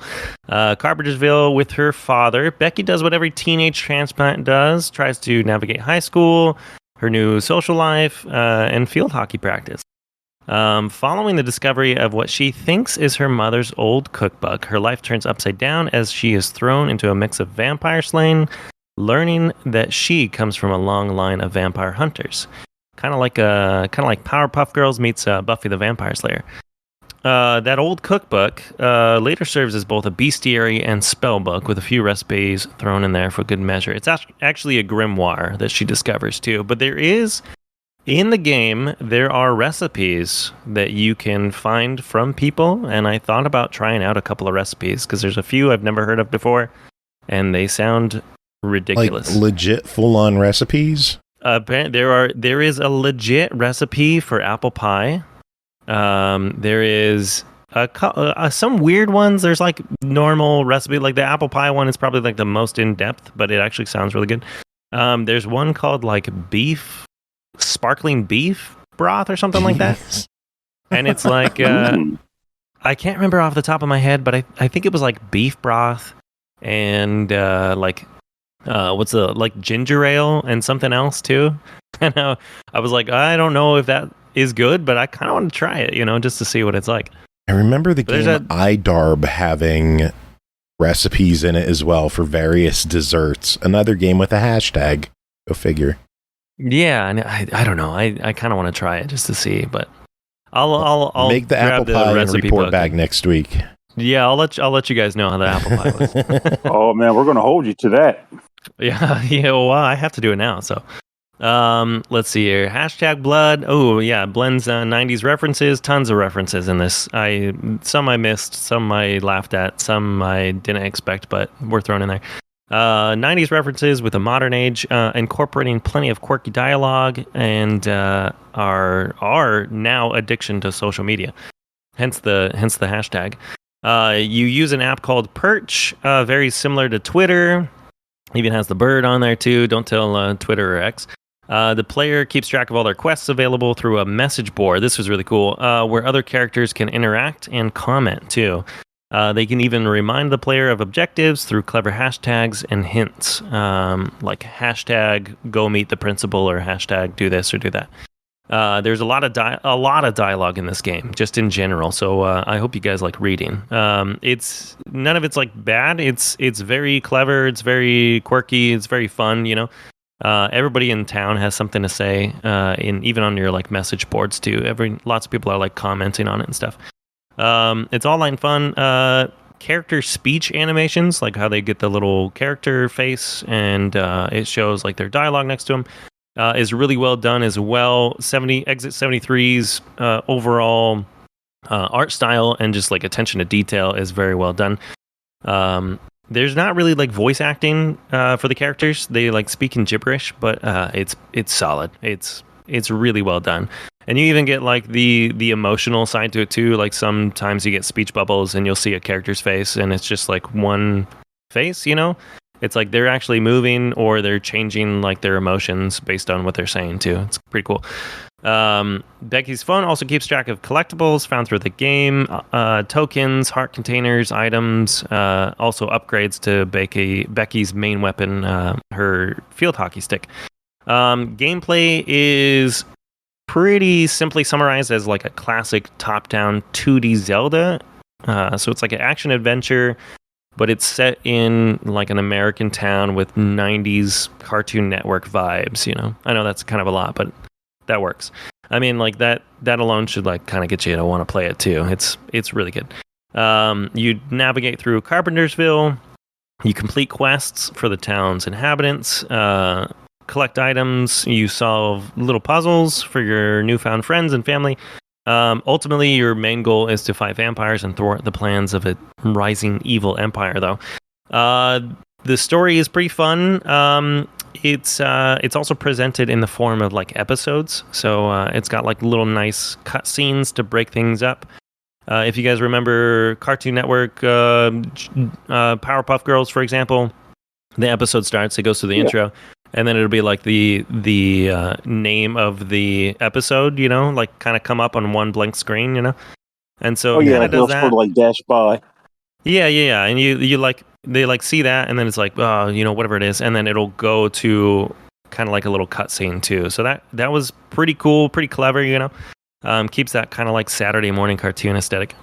Carpentersville with her father. Becky does what every teenage transplant does, tries to navigate high school, her new social life, and field hockey practice. Following the discovery of what she thinks is her mother's old cookbook, her life turns upside down as she is thrown into a mix of vampire slaying, learning that she comes from a long line of vampire hunters. Kind of like Powerpuff Girls meets Buffy the Vampire Slayer. That old cookbook later serves as both a bestiary and spell book with a few recipes thrown in there for good measure. It's actually a grimoire that she discovers too. But in the game, there are recipes that you can find from people, and I thought about trying out a couple of recipes because there's a few I've never heard of before, and they sound ridiculous. Like legit full-on recipes? There is a legit recipe for apple pie. There is some weird ones. There's like normal recipe, like the apple pie one is probably like the most in depth, but it actually sounds really good. There's one called like sparkling beef broth or something like that, and it's like I can't remember off the top of my head, but I think it was like beef broth and like ginger ale and something else too. And I was like, I don't know if that is good, but I kind of want to try it, just to see what it's like. I remember the game iDarb having recipes in it as well for various desserts. Another game with a hashtag. Go figure. Yeah, and I don't know. I kind of want to try it just to see, but I'll make the apple pie and report back next week. Yeah, I'll let you guys know how the apple pie was. Oh man, we're going to hold you to that. Yeah. Well, I have to do it now. So, let's see here. Hashtag blood. Oh yeah, blends 90s references. Tons of references in this. Some I missed, some I laughed at, some I didn't expect, but were thrown in there. 90s references with a modern age, incorporating plenty of quirky dialogue and our now addiction to social media. Hence the hashtag. You use an app called Perch, very similar to Twitter. Even has the bird on there too. Don't tell Twitter or X. The player keeps track of all their quests available through a message board. This was really cool, where other characters can interact and comment too. They can even remind the player of objectives through clever hashtags and hints, like hashtag go meet the principal or hashtag do this or do that. There's a lot of dialogue in this game, just in general. So I hope you guys like reading. It's none of it's like bad. It's very clever. It's very quirky. It's very fun. Everybody in town has something to say. Even on your like message boards too. Lots of people are like commenting on it and stuff. It's online fun. Character speech animations, like how they get the little character face and it shows like their dialogue next to them. Is really well done as well. Exit 73's overall art style and just like attention to detail is very well done. There's not really like voice acting for the characters. They like speak in gibberish, but it's solid. It's really well done. And you even get like the emotional side to it too. Like sometimes you get speech bubbles and you'll see a character's face and it's just like one face, It's like they're actually moving or they're changing like their emotions based on what they're saying too. It's pretty cool. Becky's phone also keeps track of collectibles found through the game, tokens, heart containers, items, also upgrades to Becky's main weapon, her field hockey stick. Gameplay is pretty simply summarized as like a classic top-down 2D Zelda. So it's like an action adventure, but it's set in like an American town with 90s Cartoon Network vibes, I know that's kind of a lot, but that works. I mean, like that alone should like kind of get you to want to play it too. It's really good. You navigate through Carpentersville. You complete quests for the town's inhabitants. Collect items. You solve little puzzles for your newfound friends and family. Ultimately, your main goal is to fight vampires and thwart the plans of a rising evil empire, though. The story is pretty fun. It's also presented in the form of like episodes, so it's got like little nice cutscenes to break things up. If you guys remember Cartoon Network, Powerpuff Girls, for example, the episode starts, it goes through the intro. And then it'll be like the name of the episode, like kind of come up on one blank screen, And so like does that. Sort of like dash by. Yeah. And you like they like see that, and then it's like whatever it is, and then it'll go to kind of like a little cutscene too. So that was pretty cool, pretty clever, Keeps that kind of like Saturday morning cartoon aesthetic.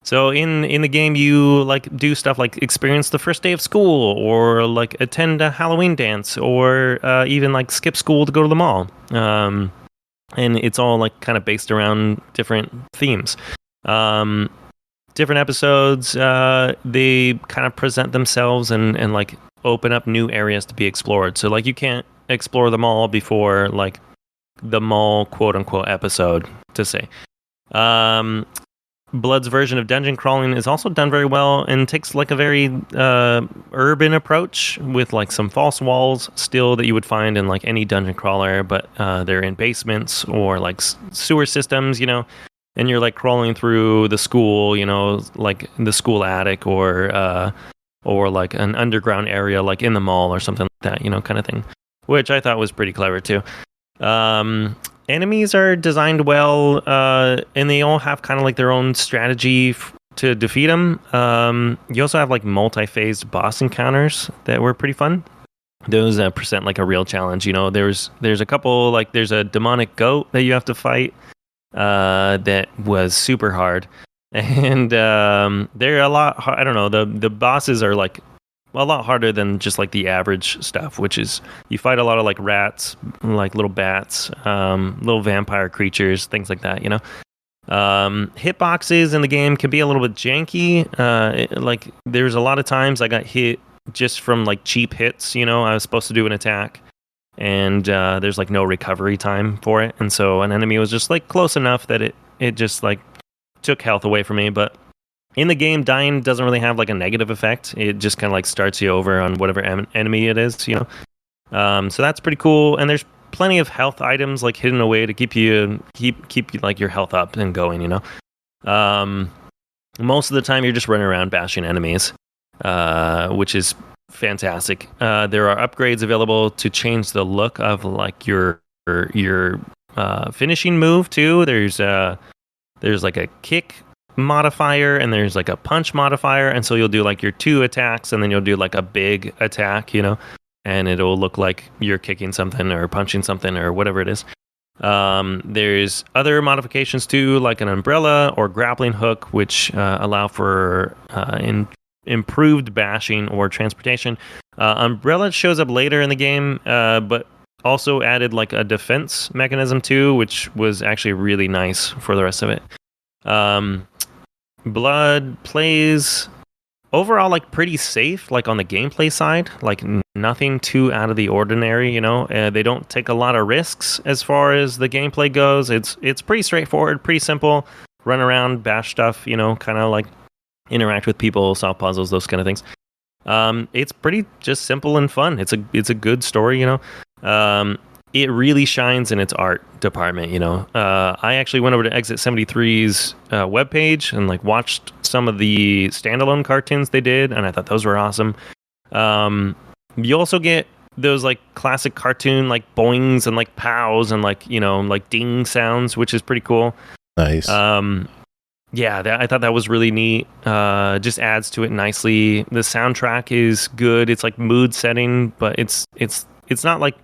So in the game, you like do stuff like experience the first day of school, or like attend a Halloween dance, or even like skip school to go to the mall. And it's all like kind of based around different themes. Different episodes, they kind of present themselves and like open up new areas to be explored. So like you can't explore the mall before like the mall quote unquote episode, to say. Blood's version of dungeon crawling is also done very well and takes like a very urban approach with like some false walls still that you would find in like any dungeon crawler, but they're in basements or like sewer systems, you know, and you're like crawling through the school, you know, like the school attic or like an underground area like in the mall or something like that, you know, kind of thing, which I thought was pretty clever too. Enemies are designed well, and they all have kind of like their own strategy to defeat them. You also have like multi-phased boss encounters that were pretty fun. Those present like a real challenge. You know, there's a couple, like there's a demonic goat that you have to fight that was super hard, and they're a lot. I don't know. The bosses are like a lot harder than just like the average stuff, which is you fight a lot of like rats, like little bats, little vampire creatures, things like that, you know. Hitboxes in the game can be a little bit janky. Like there's a lot of times I got hit just from like cheap hits, you know. I was supposed to do an attack and there's like no recovery time for it, and so an enemy was just like close enough that it just like took health away from me. But in the game, dying doesn't really have like a negative effect. It just kind of like starts you over on whatever enemy it is, you know. So that's pretty cool. And there's plenty of health items like hidden away to keep you like your health up and going, you know. Most of the time you're just running around bashing enemies, which is fantastic. There are upgrades available to change the look of like your finishing move too. There's like a kick modifier and there's like a punch modifier, and so you'll do like your 2 attacks and then you'll do like a big attack, you know, and it'll look like you're kicking something or punching something or whatever it is. There's other modifications too, like an umbrella or grappling hook, which allow for improved bashing or transportation. Umbrella shows up later in the game, but also added like a defense mechanism too, which was actually really nice for the rest of it. Blood plays overall like pretty safe, like on the gameplay side, like nothing too out of the ordinary, you know. They don't take a lot of risks as far as the gameplay goes. It's pretty straightforward, pretty simple. Run around, bash stuff, you know, kind of like interact with people, solve puzzles, those kind of things. It's pretty just simple and fun. It's a good story, you know. It really shines in its art department, you know. I actually went over to Exit 73's webpage and like watched some of the standalone cartoons they did, and I thought those were awesome. You also get those like classic cartoon like boings and like pows and like, you know, like ding sounds, which is pretty cool. Nice. Yeah, I thought that was really neat. Just adds to it nicely. The soundtrack is good. It's like mood setting, but it's not like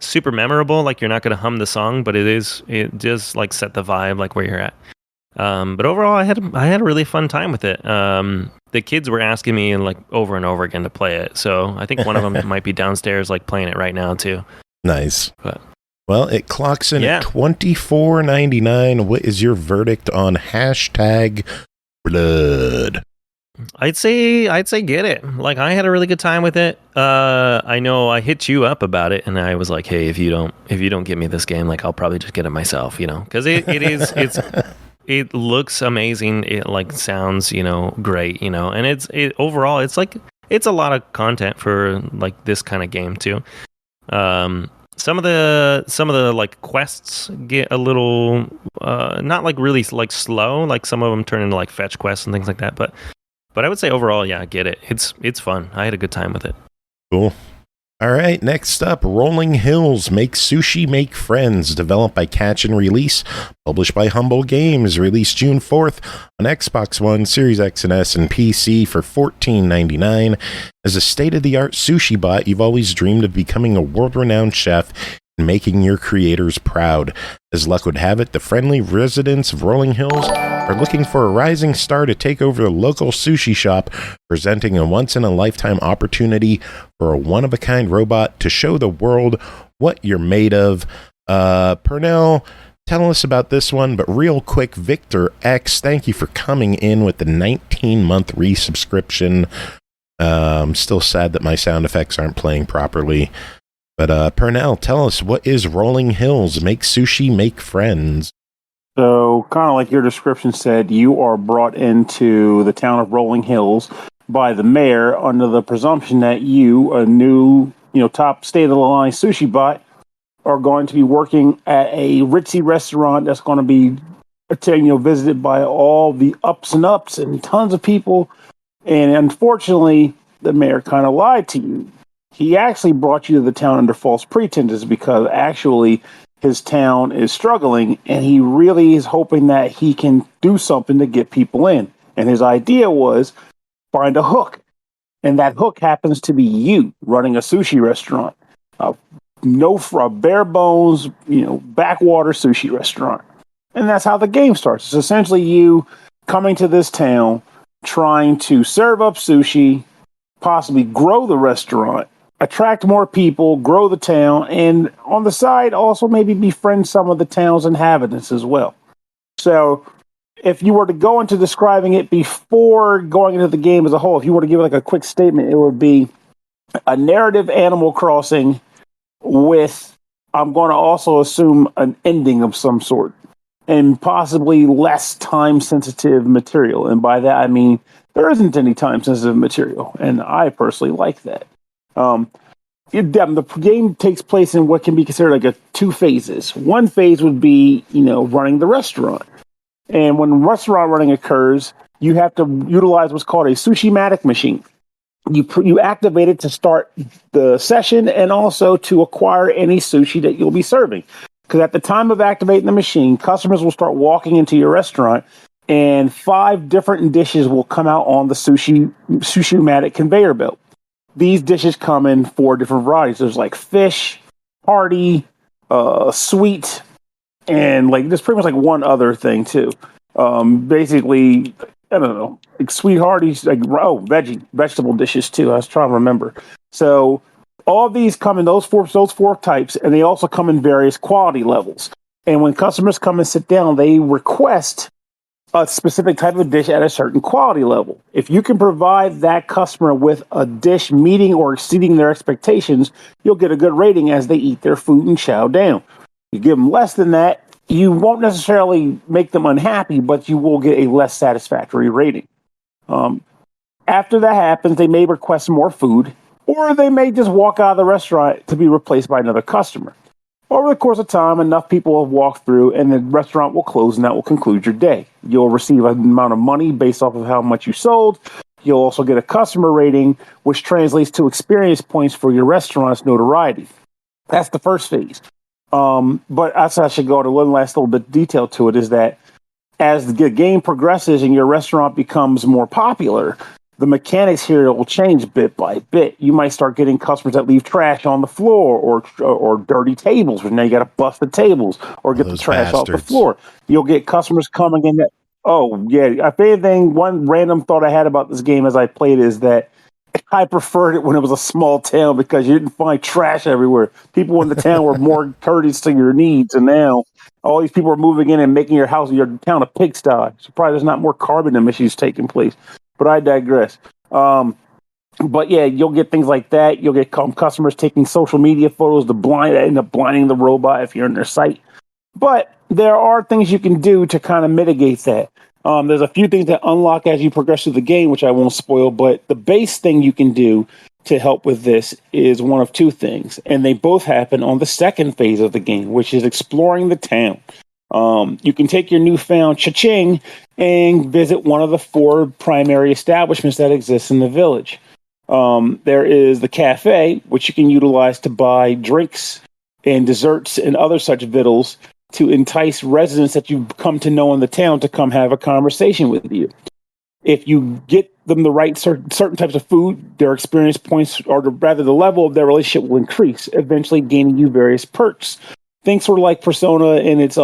super memorable, like you're not going to hum the song, but it does like set the vibe like where you're at. But overall I had a really fun time with it. The kids were asking me like over and over again to play it, so I think one of them might be downstairs like playing it right now too. Nice. But well, it clocks in at $24.99. What is your verdict on #blood? I'd say get it. Like I had a really good time with it. I know I hit you up about it, and I was like, hey, if you don't give me this game, like I'll probably just get it myself, you know, because it looks amazing. It like sounds, you know, great, you know, and overall it's like it's a lot of content for like this kind of game too. Some of the like quests get a little not like really like slow. Like some of them turn into like fetch quests and things like that, but I would say overall, yeah, get it. It's fun. I had a good time with it. Cool. All right, next up, Rolling Hills, Make Sushi, Make Friends, developed by Catch and Release, published by Humble Games, released June 4th on Xbox One, Series X and S, and PC for $14.99. As a state-of-the-art sushi bot, you've always dreamed of becoming a world-renowned chef and making your creators proud. As luck would have it, the friendly residents of Rolling Hills are looking for a rising star to take over the local sushi shop, presenting a once-in-a-lifetime opportunity for a one-of-a-kind robot to show the world what you're made of. Pernell, tell us about this one, but real quick, Victor X, thank you for coming in with the 19-month resubscription. I'm still sad that my sound effects aren't playing properly. But Pernell, tell us, what is Rolling Hills? Make sushi, make friends. So, kind of like your description said, you are brought into the town of Rolling Hills by the mayor under the presumption that you, a new, top state-of-the-line sushi bot, are going to be working at a ritzy restaurant that's going to be, visited by all the ups and tons of people. And unfortunately, the mayor kind of lied to you. He actually brought you to the town under false pretenses because actually his town is struggling and he really is hoping that he can do something to get people in. And his idea was find a hook. And that hook happens to be you running a sushi restaurant. Bare bones, backwater sushi restaurant. And that's how the game starts. It's essentially you coming to this town, trying to serve up sushi, possibly grow the restaurant, attract more people, grow the town, and on the side also maybe befriend some of the town's inhabitants as well. So if you were to go into describing it before going into the game as a whole, if you were to give like a quick statement, it would be a narrative Animal Crossing with, I'm going to also assume, an ending of some sort and possibly less time-sensitive material. And by that, I mean there isn't any time-sensitive material, and I personally like that. The game takes place in what can be considered like two phases. One phase would be, running the restaurant. And when restaurant running occurs, you have to utilize what's called a sushi-matic machine. You activate it to start the session and also to acquire any sushi that you'll be serving. Because at the time of activating the machine, customers will start walking into your restaurant and 5 different dishes will come out on the sushi-matic conveyor belt. These dishes come in 4 different varieties. There's like fish, hearty, sweet, and like there's pretty much like one other thing too. Basically, I don't know, like sweet hearties, like vegetable dishes too. I was trying to remember. So all of these come in those four types, and they also come in various quality levels. And when customers come and sit down, they request a specific type of dish at a certain quality level. If you can provide that customer with a dish meeting or exceeding their expectations, you'll get a good rating as they eat their food and chow down. You give them less than that, you won't necessarily make them unhappy, but you will get a less satisfactory rating. After that happens, they may request more food, or they may just walk out of the restaurant to be replaced by another customer. Over the course of time, enough people have walked through and the restaurant will close and that will conclude your day. You'll receive an amount of money based off of how much you sold. You'll also get a customer rating, which translates to experience points for your restaurant's notoriety. That's the first phase. But I should go to one last little bit of detail to it, is that as the game progresses and your restaurant becomes more popular, the mechanics here will change bit by bit. You might start getting customers that leave trash on the floor or dirty tables, where now you got to bust the tables or get the trash off the floor. You'll get customers coming in that, if anything, one random thought I had about this game as I played is that I preferred it when it was a small town because you didn't find trash everywhere. People in the town were more courteous to your needs, and now all these people are moving in and making your town a pigsty. Surprised there's not more carbon emissions taking place. But I digress. But yeah, you'll get things like that. You'll get customers taking social media photos that end up blinding the robot if you're in their site. But there are things you can do to kind of mitigate that. There's a few things that unlock as you progress through the game, which I won't spoil. But the base thing you can do to help with this is one of 2 things. And they both happen on the second phase of the game, which is exploring the town. You can take your newfound cha-ching and visit one of the 4 primary establishments that exist in the village. There is the cafe, which you can utilize to buy drinks and desserts and other such victuals to entice residents that you've come to know in the town to come have a conversation with you. if you get them the right certain types of food, their experience points, or rather the level of their relationship will increase, eventually gaining you various perks. Think sort of like Persona and its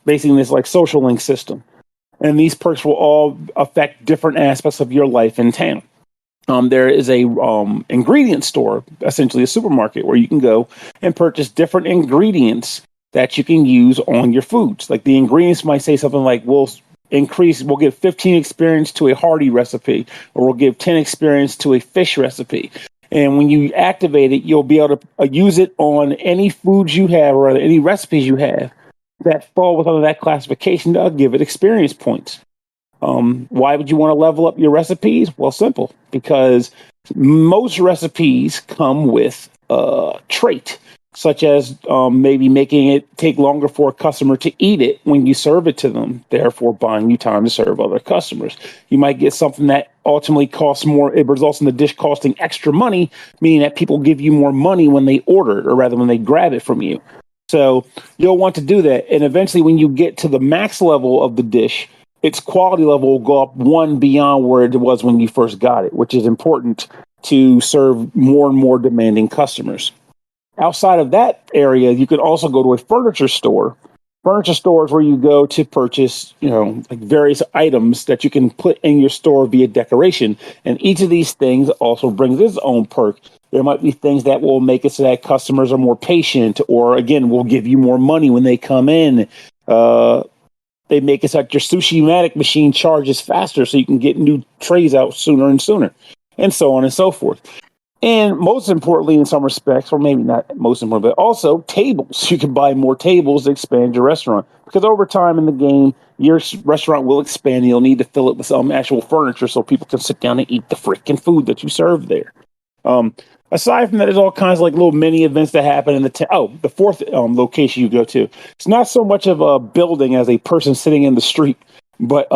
basically this like social link system. And these perks will all affect different aspects of your life in town. There is a ingredient store, essentially a supermarket, where you can go and purchase different ingredients that you can use on your foods. Like the ingredients might say something like, we'll give 15 experience to a hearty recipe, or we'll give 10 experience to a fish recipe. And when you activate it, you'll be able to use it on any foods you have, or any recipes you have that fall within that classification. To give it experience points. Why would you want to level up your recipes? Well, simple, because most recipes come with a trait, such as maybe making it take longer for a customer to eat it when you serve it to them, therefore buying you time to serve other customers. You might get something that ultimately costs more. It results in the dish costing extra money, meaning that people give you more money when they order it, or rather when they grab it from you. So you'll want to do that. And eventually when you get to the max level of the dish, its quality level will go up one beyond where it was when you first got it, which is important to serve more and more demanding customers. Outside of that area, you can also go to a furniture store. Furniture stores where you go to purchase, like various items that you can put in your store via decoration. And each of these things also brings its own perk. There might be things that will make it so that customers are more patient, or again, will give you more money when they come in. They make it so that your Sushi-matic machine charges faster so you can get new trays out sooner and sooner, and so on and so forth. And most importantly, in some respects, or maybe not most important, but also tables. You can buy more tables to expand your restaurant, because over time in the game, your restaurant will expand and you'll need to fill it with some actual furniture so people can sit down and eat the freaking food that you serve there. Aside from that, there's all kinds of like little mini events that happen in the fourth location you go to. It's not so much of a building as a person sitting in the street, but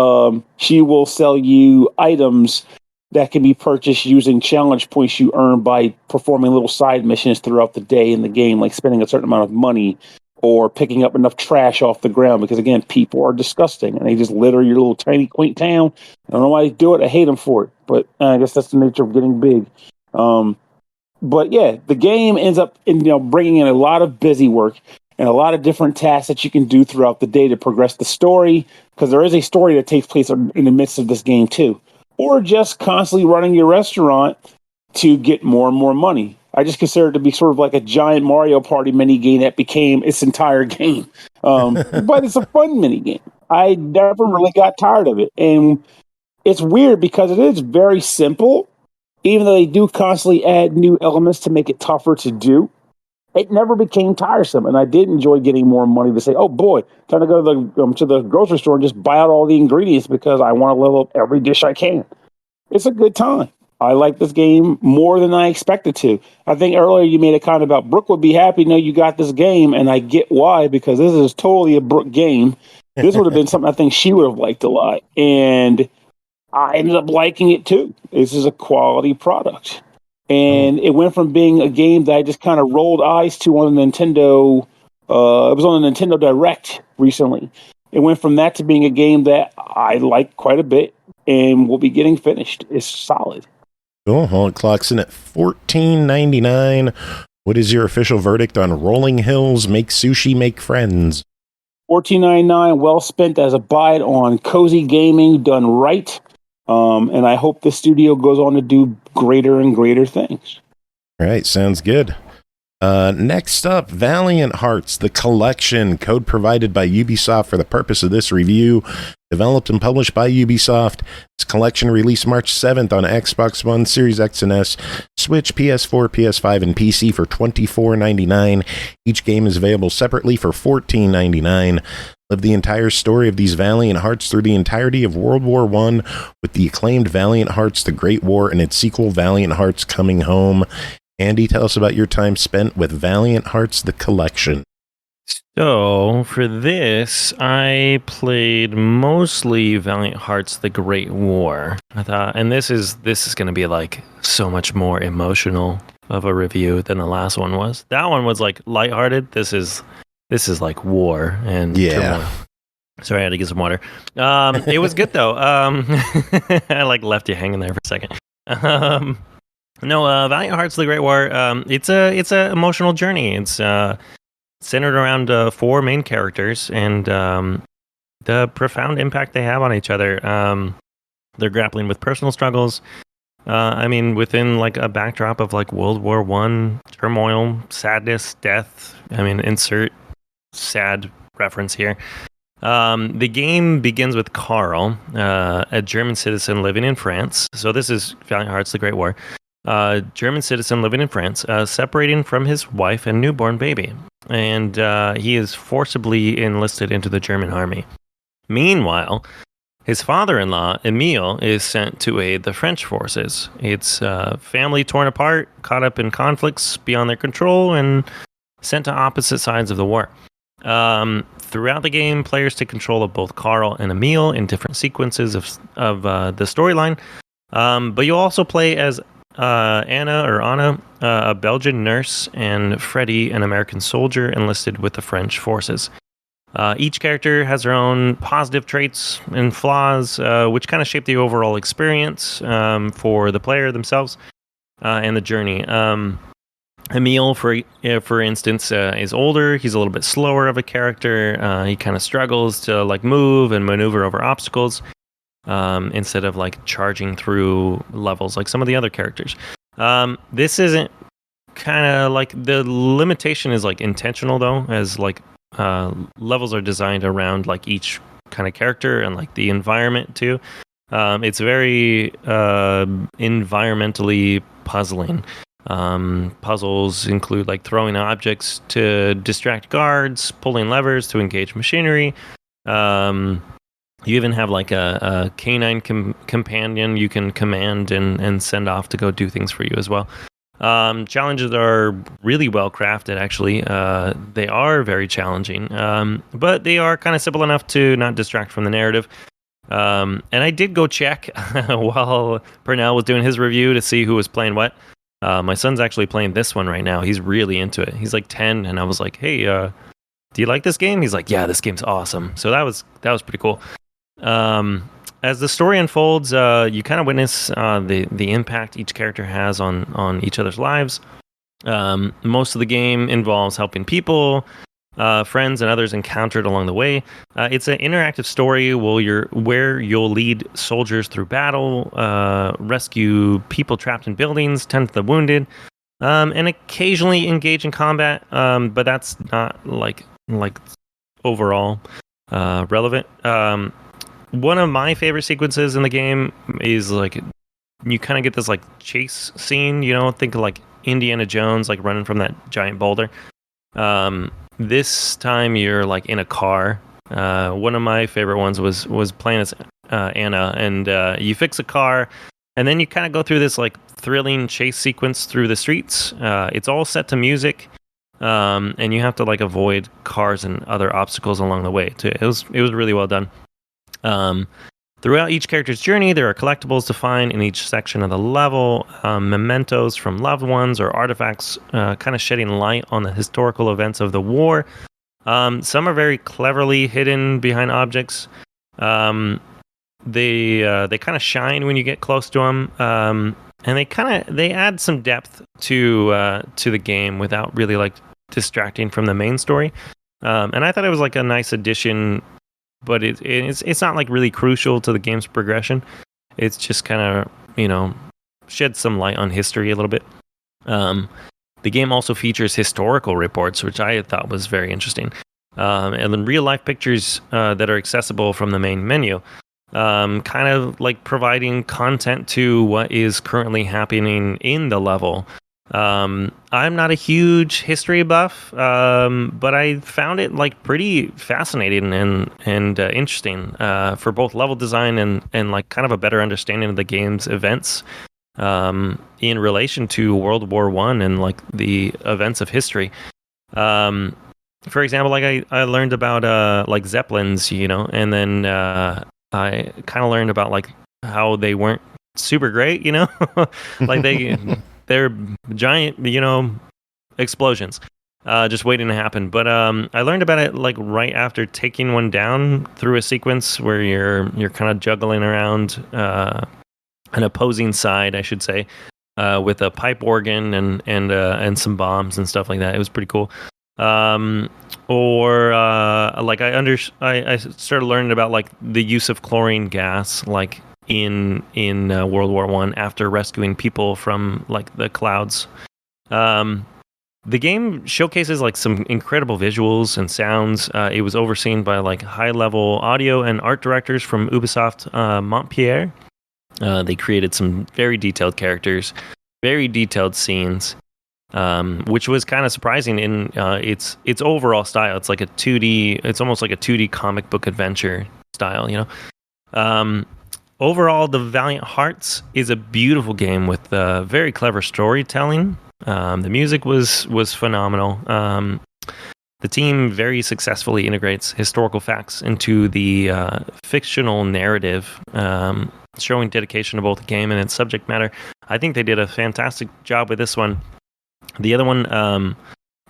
she will sell you items that can be purchased using challenge points you earn by performing little side missions throughout the day in the game, like spending a certain amount of money or picking up enough trash off the ground, because again, people are disgusting and they just litter your little tiny quaint town. I don't know why they do it. I hate them for it, but I guess that's the nature of getting big. But yeah, the game ends up bringing in a lot of busy work and a lot of different tasks that you can do throughout the day to progress the story, because there is a story that takes place in the midst of this game too. Or just constantly running your restaurant to get more and more money. I just consider it to be sort of like a giant Mario Party mini game that became its entire game. But it's a fun mini game. I never really got tired of it. And it's weird because it is very simple, even though they do constantly add new elements to make it tougher to do. It never became tiresome, and I did enjoy getting more money to say, oh boy, time to go to the grocery store and just buy out all the ingredients because I want to level up every dish I can. It's a good time. I like this game more than I expected to. I think earlier you made a comment about Brooke would be happy to know you got this game, and I get why, because this is totally a Brooke game. This would have been something I think she would have liked a lot, and I ended up liking it too. This is a quality product. And it went from being a game that I just kind of rolled eyes to on the Nintendo. It was on the Nintendo Direct recently. It went from that to being a game that I like quite a bit and will be getting finished. It's solid. Cool. Well, it clocks in at $14.99. What is your official verdict on Rolling Hills Make Sushi Make Friends? $14.99, well spent as a buy it on cozy gaming done right. And I hope the studio goes on to do greater and greater things. All right, sounds good. Next up, Valiant Hearts, the collection, code provided by Ubisoft for the purpose of this review, developed and published by Ubisoft. This collection released March 7th on Xbox One, Series X and S, Switch, PS4, PS5, and PC for $24.99. Each game is available separately for $14.99. Live the entire story of these Valiant Hearts through the entirety of World War I with the acclaimed Valiant Hearts, The Great War, and its sequel, Valiant Hearts Coming Home. Andy, tell us about your time spent with Valiant Hearts, the collection. So, for this, I played mostly Valiant Hearts, The Great War. I thought, and this is going to be like so much more emotional of a review than the last one was. That one was like lighthearted. This is like war and turmoil. Sorry, I had to get some water. It was good though. I like left you hanging there for a second. Valiant Hearts: The Great War. It's a emotional journey. It's centered around 4 main characters and the profound impact they have on each other. They're grappling with personal struggles. Within like a backdrop of like World War I, turmoil, sadness, death. Insert sad reference here. The game begins with Carl, a German citizen living in France. So this is Valiant Hearts: The Great War. German citizen living in France, separating from his wife and newborn baby. And he is forcibly enlisted into the German army. Meanwhile, his father-in-law, Emile, is sent to aid the French forces. It's family torn apart, caught up in conflicts beyond their control, and sent to opposite sides of the war. Throughout the game, players take control of both Carl and Emile in different sequences of the storyline. But you'll also play as Anna, a Belgian nurse, and Freddy, an American soldier enlisted with the French forces. Each character has their own positive traits and flaws, which kind of shape the overall experience for the player themselves and the journey. Emile, for instance, is older. He's a little bit slower of a character. He kind of struggles to like move and maneuver over obstacles instead of like charging through levels like some of the other characters. This isn't kind of like the limitation is like intentional though, as like levels are designed around like each kind of character and like the environment too. It's very environmentally puzzling. Puzzles include like throwing objects to distract guards, pulling levers to engage machinery. You even have like a canine companion you can command and send off to go do things for you as well. Challenges are really well crafted, actually. They are very challenging, but they are kind of simple enough to not distract from the narrative. And I did go check while Pernell was doing his review to see who was playing what. My son's actually playing this one right now. He's really into it. He's like 10, and I was like, "Hey, do you like this game?" He's like, "Yeah, this game's awesome." So that was pretty cool. As the story unfolds, you kind of witness the impact each character has on each other's lives. Most of the game involves helping people, friends, and others encountered along the way. It's an interactive story where you'll lead soldiers through battle, rescue people trapped in buildings, tend to the wounded, and occasionally engage in combat. But that's not like overall relevant. One of my favorite sequences in the game is like you kind of get this like chase scene. Think of like Indiana Jones like running from that giant boulder. This time you're like in a car. One of my favorite ones was playing as Anna, and you fix a car, and then you kind of go through this like thrilling chase sequence through the streets. It's all set to music, and you have to like avoid cars and other obstacles along the way too. It was really well done. Throughout each character's journey, there are collectibles to find in each section of the level, mementos from loved ones or artifacts, kind of shedding light on the historical events of the war. Some are very cleverly hidden behind objects. They kind of shine when you get close to them, and they add some depth to the game without really like distracting from the main story. And I thought it was like a nice addition. But it's not like really crucial to the game's progression. It's just kind of, shed some light on history a little bit. The game also features historical reports, which I thought was very interesting. And then real life pictures that are accessible from the main menu. Kind of like providing content to what is currently happening in the level. I'm not a huge history buff, but I found it like pretty fascinating and interesting for both level design and like kind of a better understanding of the game's events in relation to World War I and like the events of history. For example, like I learned about like Zeppelins, and then I kind of learned about like how they weren't super great, like they're giant, explosions. just waiting to happen. But I learned about it like right after taking one down through a sequence where you're kind of juggling around an opposing side, I should say, with a pipe organ and some bombs and stuff like that. It was pretty cool. Like I started learning about like the use of chlorine gas, like in World War I after rescuing people from like the clouds. The game showcases like some incredible visuals and sounds. It was overseen by like high-level audio and art directors from Ubisoft Montpellier. They created some very detailed characters, very detailed scenes, which was kind of surprising in its overall style. It's like a 2D. It's almost like a 2D comic book adventure style, you know. Overall, the Valiant Hearts is a beautiful game with very clever storytelling. The music was phenomenal. The team very successfully integrates historical facts into the fictional narrative, showing dedication to both the game and its subject matter. I think they did a fantastic job with this one. The other one,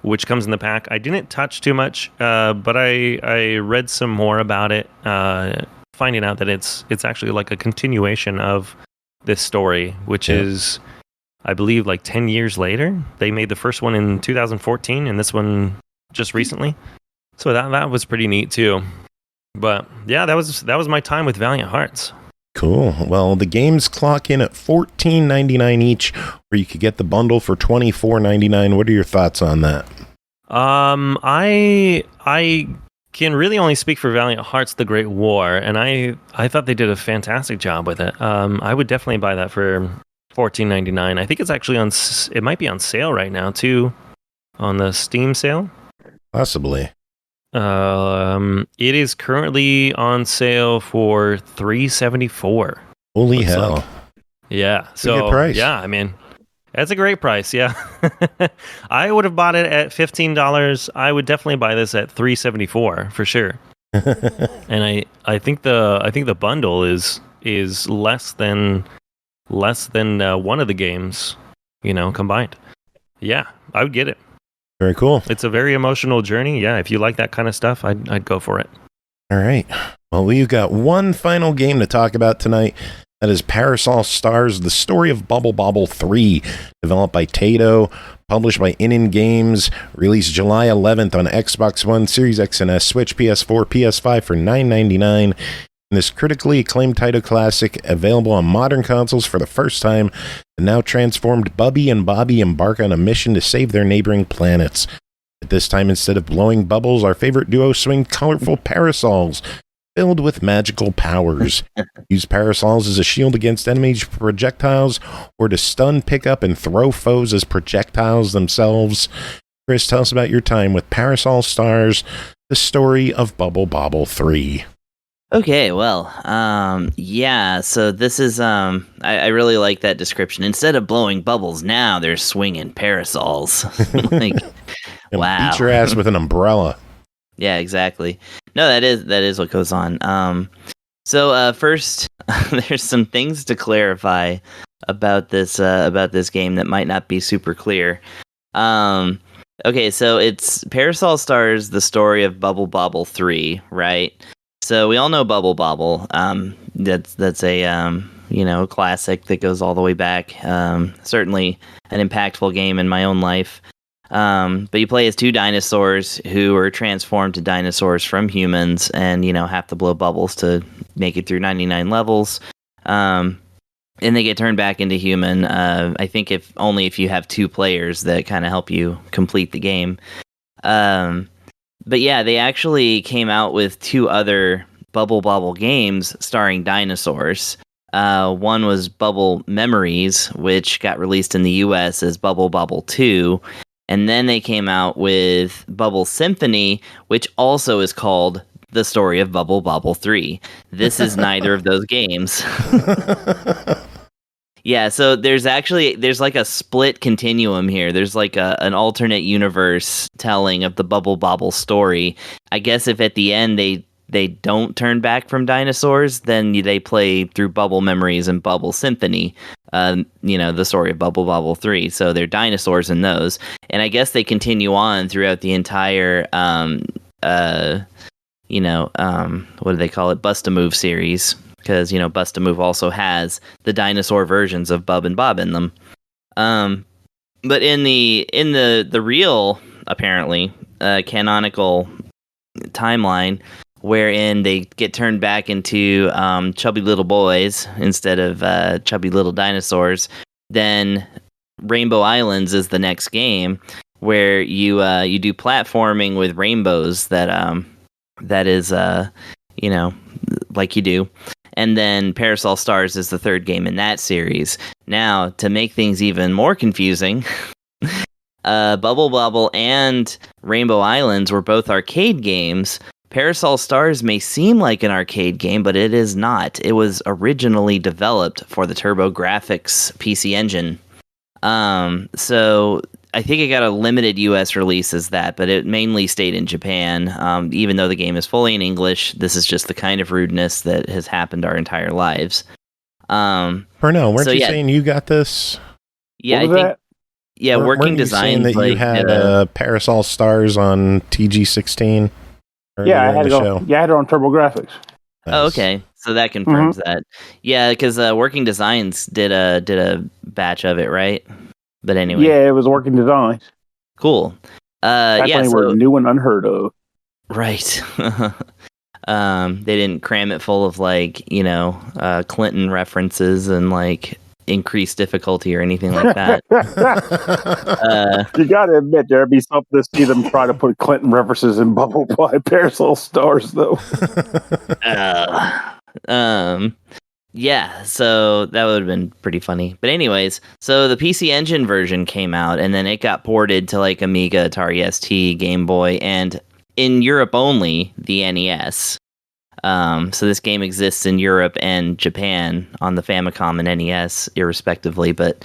which comes in the pack, I didn't touch too much, but I read some more about it, finding out that it's actually like a continuation of this story, which is, I believe, like 10 years later. They made the first one in 2014 and this one just recently. So that was pretty neat too. But yeah, that was my time with Valiant Hearts. Cool. Well, the games clock in at $14.99 each, or you could get the bundle for $24.99. What are your thoughts on that? I can really only speak for Valiant Hearts: The Great War, and I thought they did a fantastic job with it. I would definitely buy that for $14.99. I think it's actually it might be on sale right now too, on the Steam sale. Possibly. It is currently on sale for $374. Holy hell! Like. Yeah, so good price. Yeah, I mean, that's a great price. Yeah, I would have bought it at $15. I would definitely buy this at $374 for sure. And I think the bundle is less than one of the games, combined. Yeah, I would get it. Very cool. It's a very emotional journey. Yeah, if you like that kind of stuff, I'd go for it. All right. Well, we've got one final game to talk about tonight. That is Parasol Stars, the story of Bobble 3, developed by TAITO, published by ININ Games, released July 11th on Xbox One, Series X and S, Switch, PS4, PS5 for $9.99. This critically acclaimed TAITO classic, available on modern consoles for the first time, the now transformed Bubby and Bobby embark on a mission to save their neighboring planets. At this time, instead of blowing bubbles, our favorite duo swing colorful parasols filled with magical powers. Use parasols as a shield against enemy projectiles, or to stun, pick up, and throw foes as projectiles themselves. Chris, tell us about your time with Parasol Stars, the story of Bobble 3. Okay, well, yeah, so this is, I really like that description. Instead of blowing bubbles, now they're swinging parasols. Like, wow. Beat your ass with an umbrella. Yeah, exactly. No, that is what goes on. So first, there's some things to clarify about this game that might not be super clear. Okay, so it's Parasol Stars, the story of Bobble 3, right? So we all know Bobble. That's a classic that goes all the way back. Certainly an impactful game in my own life. But you play as two dinosaurs who are transformed to dinosaurs from humans, and have to blow bubbles to make it through 99 levels. And they get turned back into human. I think if you have two players that kind of help you complete the game. But yeah, they actually came out with two other Bobble games starring dinosaurs. One was Bubble Memories, which got released in the US as Bobble 2. And then they came out with Bubble Symphony, which also is called The Story of Bobble 3. This is neither of those games. Yeah, so there's like a split continuum here. There's like an alternate universe telling of the Bobble story. I guess if at the end they they don't turn back from dinosaurs, then they play through Bubble Memories and Bubble Symphony, the story of Bubble Bobble 3. So they're dinosaurs in those. And I guess they continue on throughout the entire, what do they call it? Bust-A-Move series. Because, Bust-A-Move also has the dinosaur versions of Bub and Bob in them. But in the real, apparently, canonical timeline, wherein they get turned back into chubby little boys instead of chubby little dinosaurs, then Rainbow Islands is the next game where you do platforming with rainbows that is like you do. And then Parasol Stars is the third game in that series. Now, to make things even more confusing, Bubble Bobble and Rainbow Islands were both arcade games. Parasol Stars may seem like an arcade game, but it is not. It was originally developed for the TurboGrafx PC Engine. So I think it got a limited US release as that, but it mainly stayed in Japan. Even though the game is fully in English, this is just the kind of rudeness that has happened our entire lives. Pernell, weren't you saying you got this? Yeah, I think. Yeah, Working Design. That you had Parasol Stars on TG16. Yeah, I had it on TurboGrafx. Nice. Oh, okay. So that confirms that. Yeah, because Working Designs did a batch of it, right? But anyway. Yeah, it was Working Designs. Cool. Back when they were new and unheard of. Right. They didn't cram it full of Clinton references and increased difficulty or anything like that. You gotta admit, there'd be something to see them try to put Clinton references in Bubble Pie Parasol Stars, though. Yeah, so that would have been pretty funny. But anyways, so the PC Engine version came out, and then it got ported to Amiga, Atari ST, Game Boy, and in Europe only, the NES. So this game exists in Europe and Japan on the Famicom and NES, irrespectively. But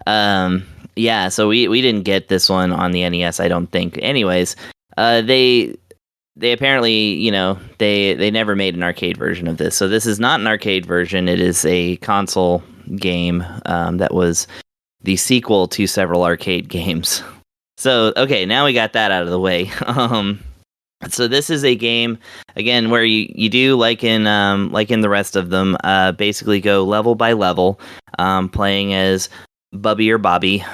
so we didn't get this one on the NES, I don't think. Anyways, they apparently, they never made an arcade version of this. So this is not an arcade version. It is a console game that was the sequel to several arcade games. So, okay, now we got that out of the way. So this is a game, again, where you do, like in the rest of them, basically go level by level, playing as Bubby or Bobby,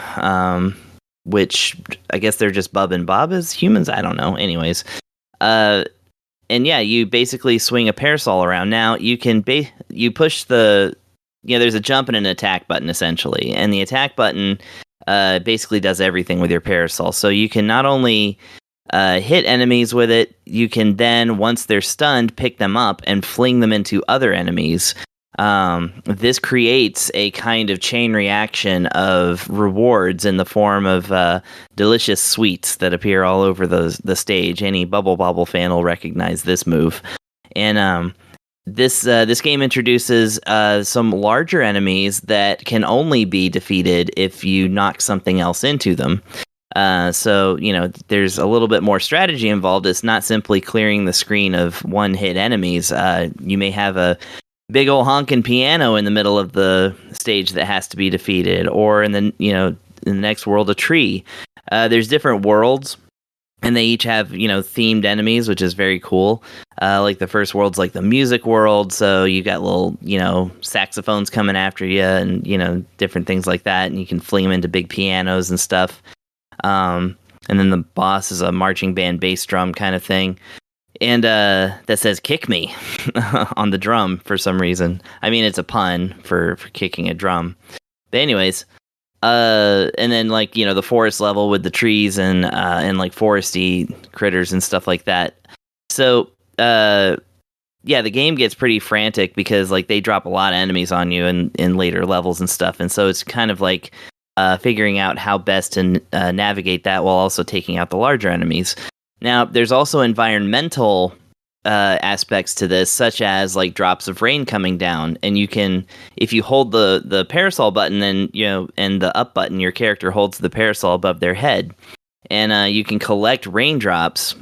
which I guess they're just Bub and Bob as humans. I don't know. Anyways. And yeah, you basically swing a parasol around. Now you can you push there's a jump and an attack button essentially, and the attack button basically does everything with your parasol. So you can not only hit enemies with it, you can then, once they're stunned, pick them up and fling them into other enemies. This creates a kind of chain reaction of rewards in the form of delicious sweets that appear all over the stage. Any Bubble Bobble fan will recognize this move. And this game introduces some larger enemies that can only be defeated if you knock something else into them. So there's a little bit more strategy involved. It's not simply clearing the screen of one-hit enemies. You may have a big old honking piano in the middle of the stage that has to be defeated, or in the next world, a tree. There's different worlds, and they each have themed enemies, which is very cool. Like the first world's like the music world, so you got little saxophones coming after you, and different things like that, and you can fling them into big pianos and stuff. And then the boss is a marching band bass drum kind of thing. And that says "kick me" on the drum for some reason. I mean, it's a pun for kicking a drum. But anyways, and then the forest level with the trees and foresty critters and stuff like that. So the game gets pretty frantic because they drop a lot of enemies on you in later levels and stuff. And so it's kind of figuring out how best to navigate that while also taking out the larger enemies. Now, there's also environmental aspects to this, such as drops of rain coming down, and you can, if you hold the parasol button, and the up button, your character holds the parasol above their head, and you can collect raindrops,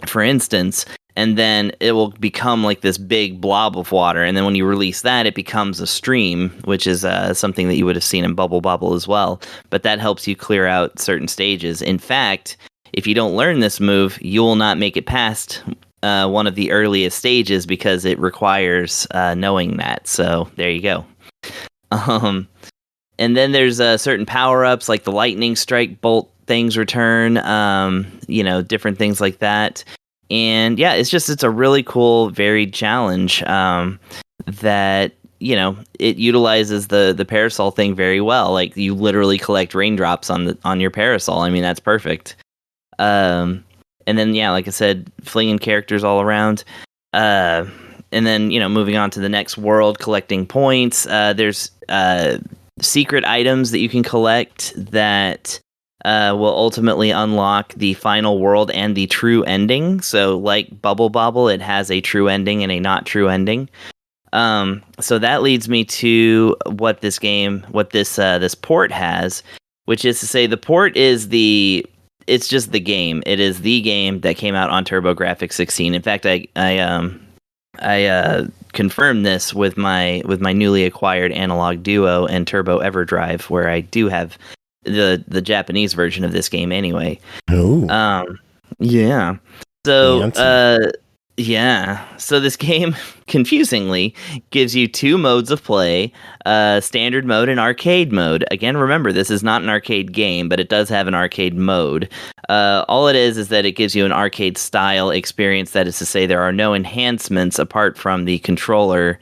for instance, and then it will become like this big blob of water. And then when you release that, it becomes a stream, which is something that you would have seen in Bobble as well. But that helps you clear out certain stages. In fact, if you don't learn this move, you will not make it past one of the earliest stages because it requires knowing that. So there you go. And then there's certain power-ups like the lightning strike bolt things return, different things like that. And yeah, it's a really cool, varied challenge that, it utilizes the Parasol thing very well. Like you literally collect raindrops on your Parasol. I mean, that's perfect. And then, yeah, like I said, flinging characters all around. And then, moving on to the next world, collecting points. There's secret items that you can collect that will ultimately unlock the final world and the true ending. So like Bobble, it has a true ending and a not true ending. So that leads me to what this port has, which is to say the port is it's just the game. It is the game that came out on TurboGrafx 16. In fact, I confirmed this with my newly acquired Analog Duo and Turbo Everdrive, where I do have the Japanese version of this game anyway. Oh. Yeah. So So this game, confusingly, gives you two modes of play, standard mode and arcade mode. Again, remember, this is not an arcade game, but it does have an arcade mode. All it is that it gives you an arcade-style experience. That is to say, there are no enhancements apart from the controller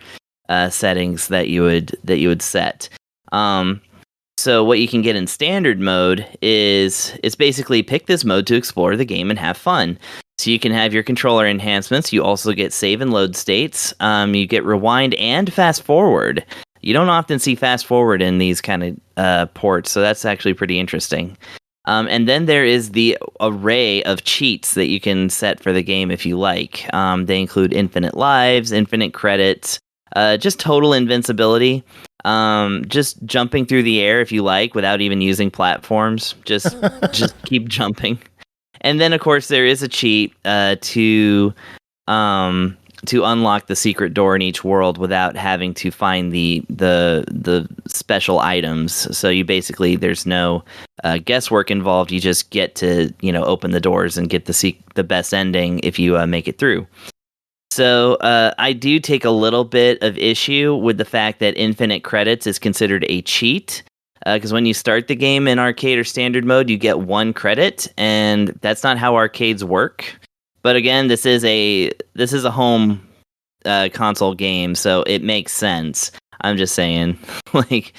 settings that you would set. So what you can get in standard mode is it's basically pick this mode to explore the game and have fun. So you can have your controller enhancements. You also get save and load states. You get rewind and fast forward. You don't often see fast forward in these kind of ports, so that's actually pretty interesting. And then there is the array of cheats that you can set for the game if you like. They include infinite lives, infinite credits, just total invincibility, just jumping through the air if you like without even using platforms. Just keep jumping. And then, of course, there is a cheat to unlock the secret door in each world without having to find the special items. So you basically, there's no guesswork involved. You just get to open the doors and get the best ending if you make it through. So I do take a little bit of issue with the fact that infinite credits is considered a cheat. Because when you start the game in arcade or standard mode, you get 1 credit, and that's not how arcades work. But again, this is a home console game, so it makes sense. I'm just saying, if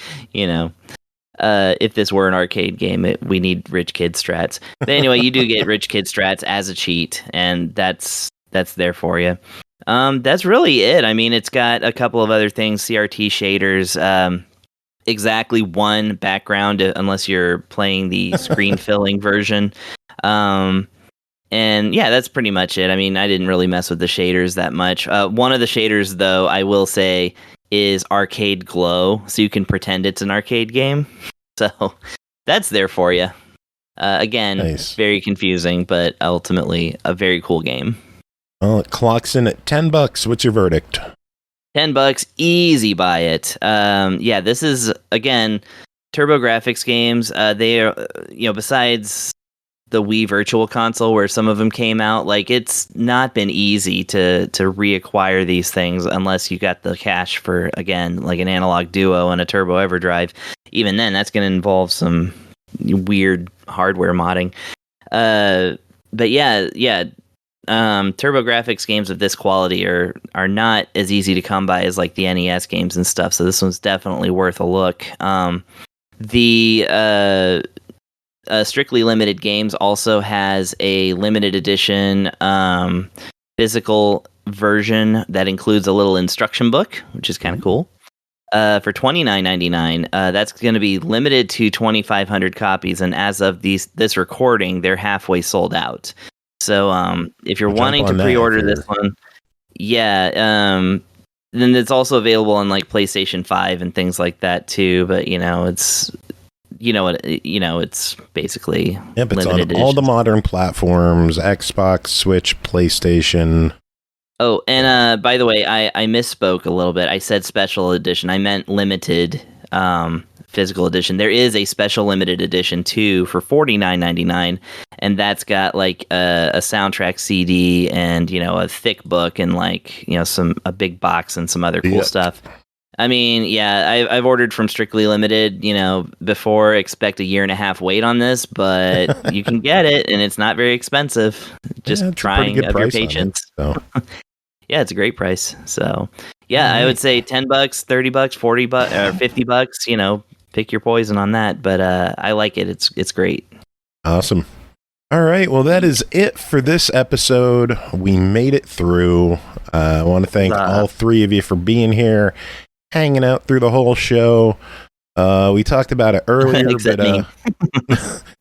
this were an arcade game, we need rich kid strats. But anyway, you do get rich kid strats as a cheat, and that's there for you. That's really it. I mean, it's got a couple of other things, CRT shaders. Exactly one background unless you're playing the screen filling version. And yeah, that's pretty much it. I mean, I didn't really mess with the shaders that much. One of the shaders, though, I will say, is Arcade Glow, so you can pretend it's an arcade game. So that's there for you. Again, nice. Very confusing, but ultimately a very cool game. Well, it clocks in at $10. What's your verdict? $10, easy buy it. Yeah, this is, again, TurboGrafx games. They are, besides the Wii Virtual Console where some of them came out, it's not been easy to reacquire these things unless you got the cash for, again, like an Analog Duo and a Turbo Everdrive. Even then, that's going to involve some weird hardware modding. But yeah. TurboGrafx games of this quality are not as easy to come by as like the NES games and stuff, so this one's definitely worth a look. The Strictly Limited Games also has a limited edition physical version that includes a little instruction book, which is kind of cool. For $29.99, that's going to be limited to 2,500 copies, and as of this recording, they're halfway sold out. So if you're wanting to pre-order this one, then it's also available on like PlayStation 5 and things like that too. But it's it's basically it's on all the modern platforms: Xbox, Switch, PlayStation. Oh, and by the way, I misspoke a little bit. I said special edition. I meant limited physical edition. There is a special limited edition too for $49.99, and that's got like a soundtrack CD and a thick book and like a big box and some other cool stuff. I mean, yeah, I've ordered from Strictly Limited, before. Expect a 1.5 year wait on this, but you can get it, and it's not very expensive. Just trying of your patience. Yeah, it's a great price. So, yeah, I would say $10, $30, $40, or $50. Pick your poison on that. But I like it. It's great. Awesome. All right. Well, that is it for this episode. We made it through. I want to thank all three of you for being here, hanging out through the whole show. We talked about it earlier, but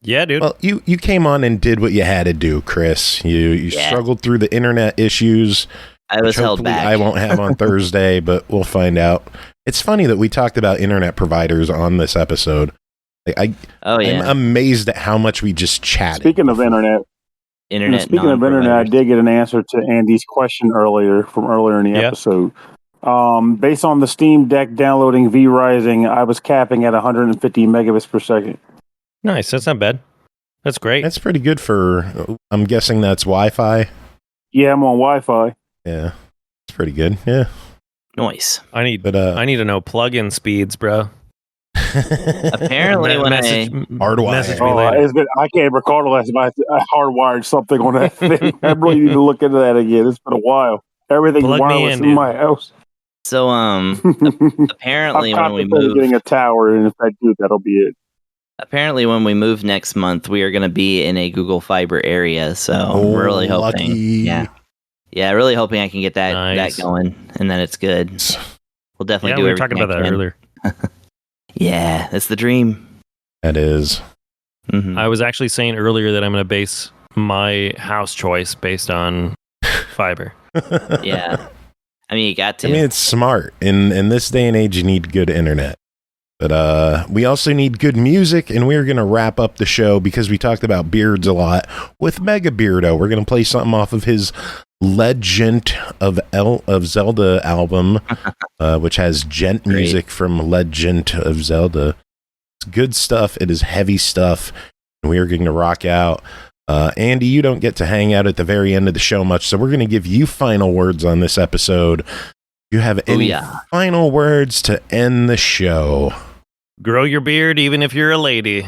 yeah, dude. Well, you came on and did what you had to do, Chris. You struggled through the internet issues. I was held back. I won't have on Thursday, but we'll find out. It's funny that we talked about internet providers on this episode. I'm amazed at how much we just chatted. Speaking of internet, I did get an answer to Andy's question earlier in the episode. Based on the Steam Deck downloading V-Rising, I was capping at 150 megabits per second. Nice. That's not bad. That's great. That's pretty good for, I'm guessing that's Wi-Fi. Yeah, I'm on Wi-Fi. Yeah, it's pretty good. Yeah. Nice. I need to know plug-in speeds, bro. Apparently, when hardwired. I can't recall the last time I hardwired something on that thing. I really need to look into that again. It's been a while. Everything's wireless in my house. So, apparently, when we move, getting a tower, and if I do, that'll be it. Apparently, when we move next month, we are going to be in a Google Fiber area. So, we're really hoping. Lucky. Yeah, really hoping I can get that going, and then it's good. We'll definitely do everything. We were talking about that earlier. Yeah, that's the dream. That is. Mm-hmm. I was actually saying earlier that I'm going to base my house choice based on fiber. Yeah. I mean, you got to. I mean, it's smart. In this day and age, you need good internet. But we also need good music, and we're going to wrap up the show because we talked about beards a lot with Mega Beardo. We're going to play something off of his Legend of Zelda album, which has gent music from Legend of Zelda. It's good stuff. It is heavy stuff, and we are going to rock out. Andy, you don't get to hang out at the very end of the show much, so we're going to give you final words on this episode. Do you have any final words to end the show? Grow your beard even if you're a lady.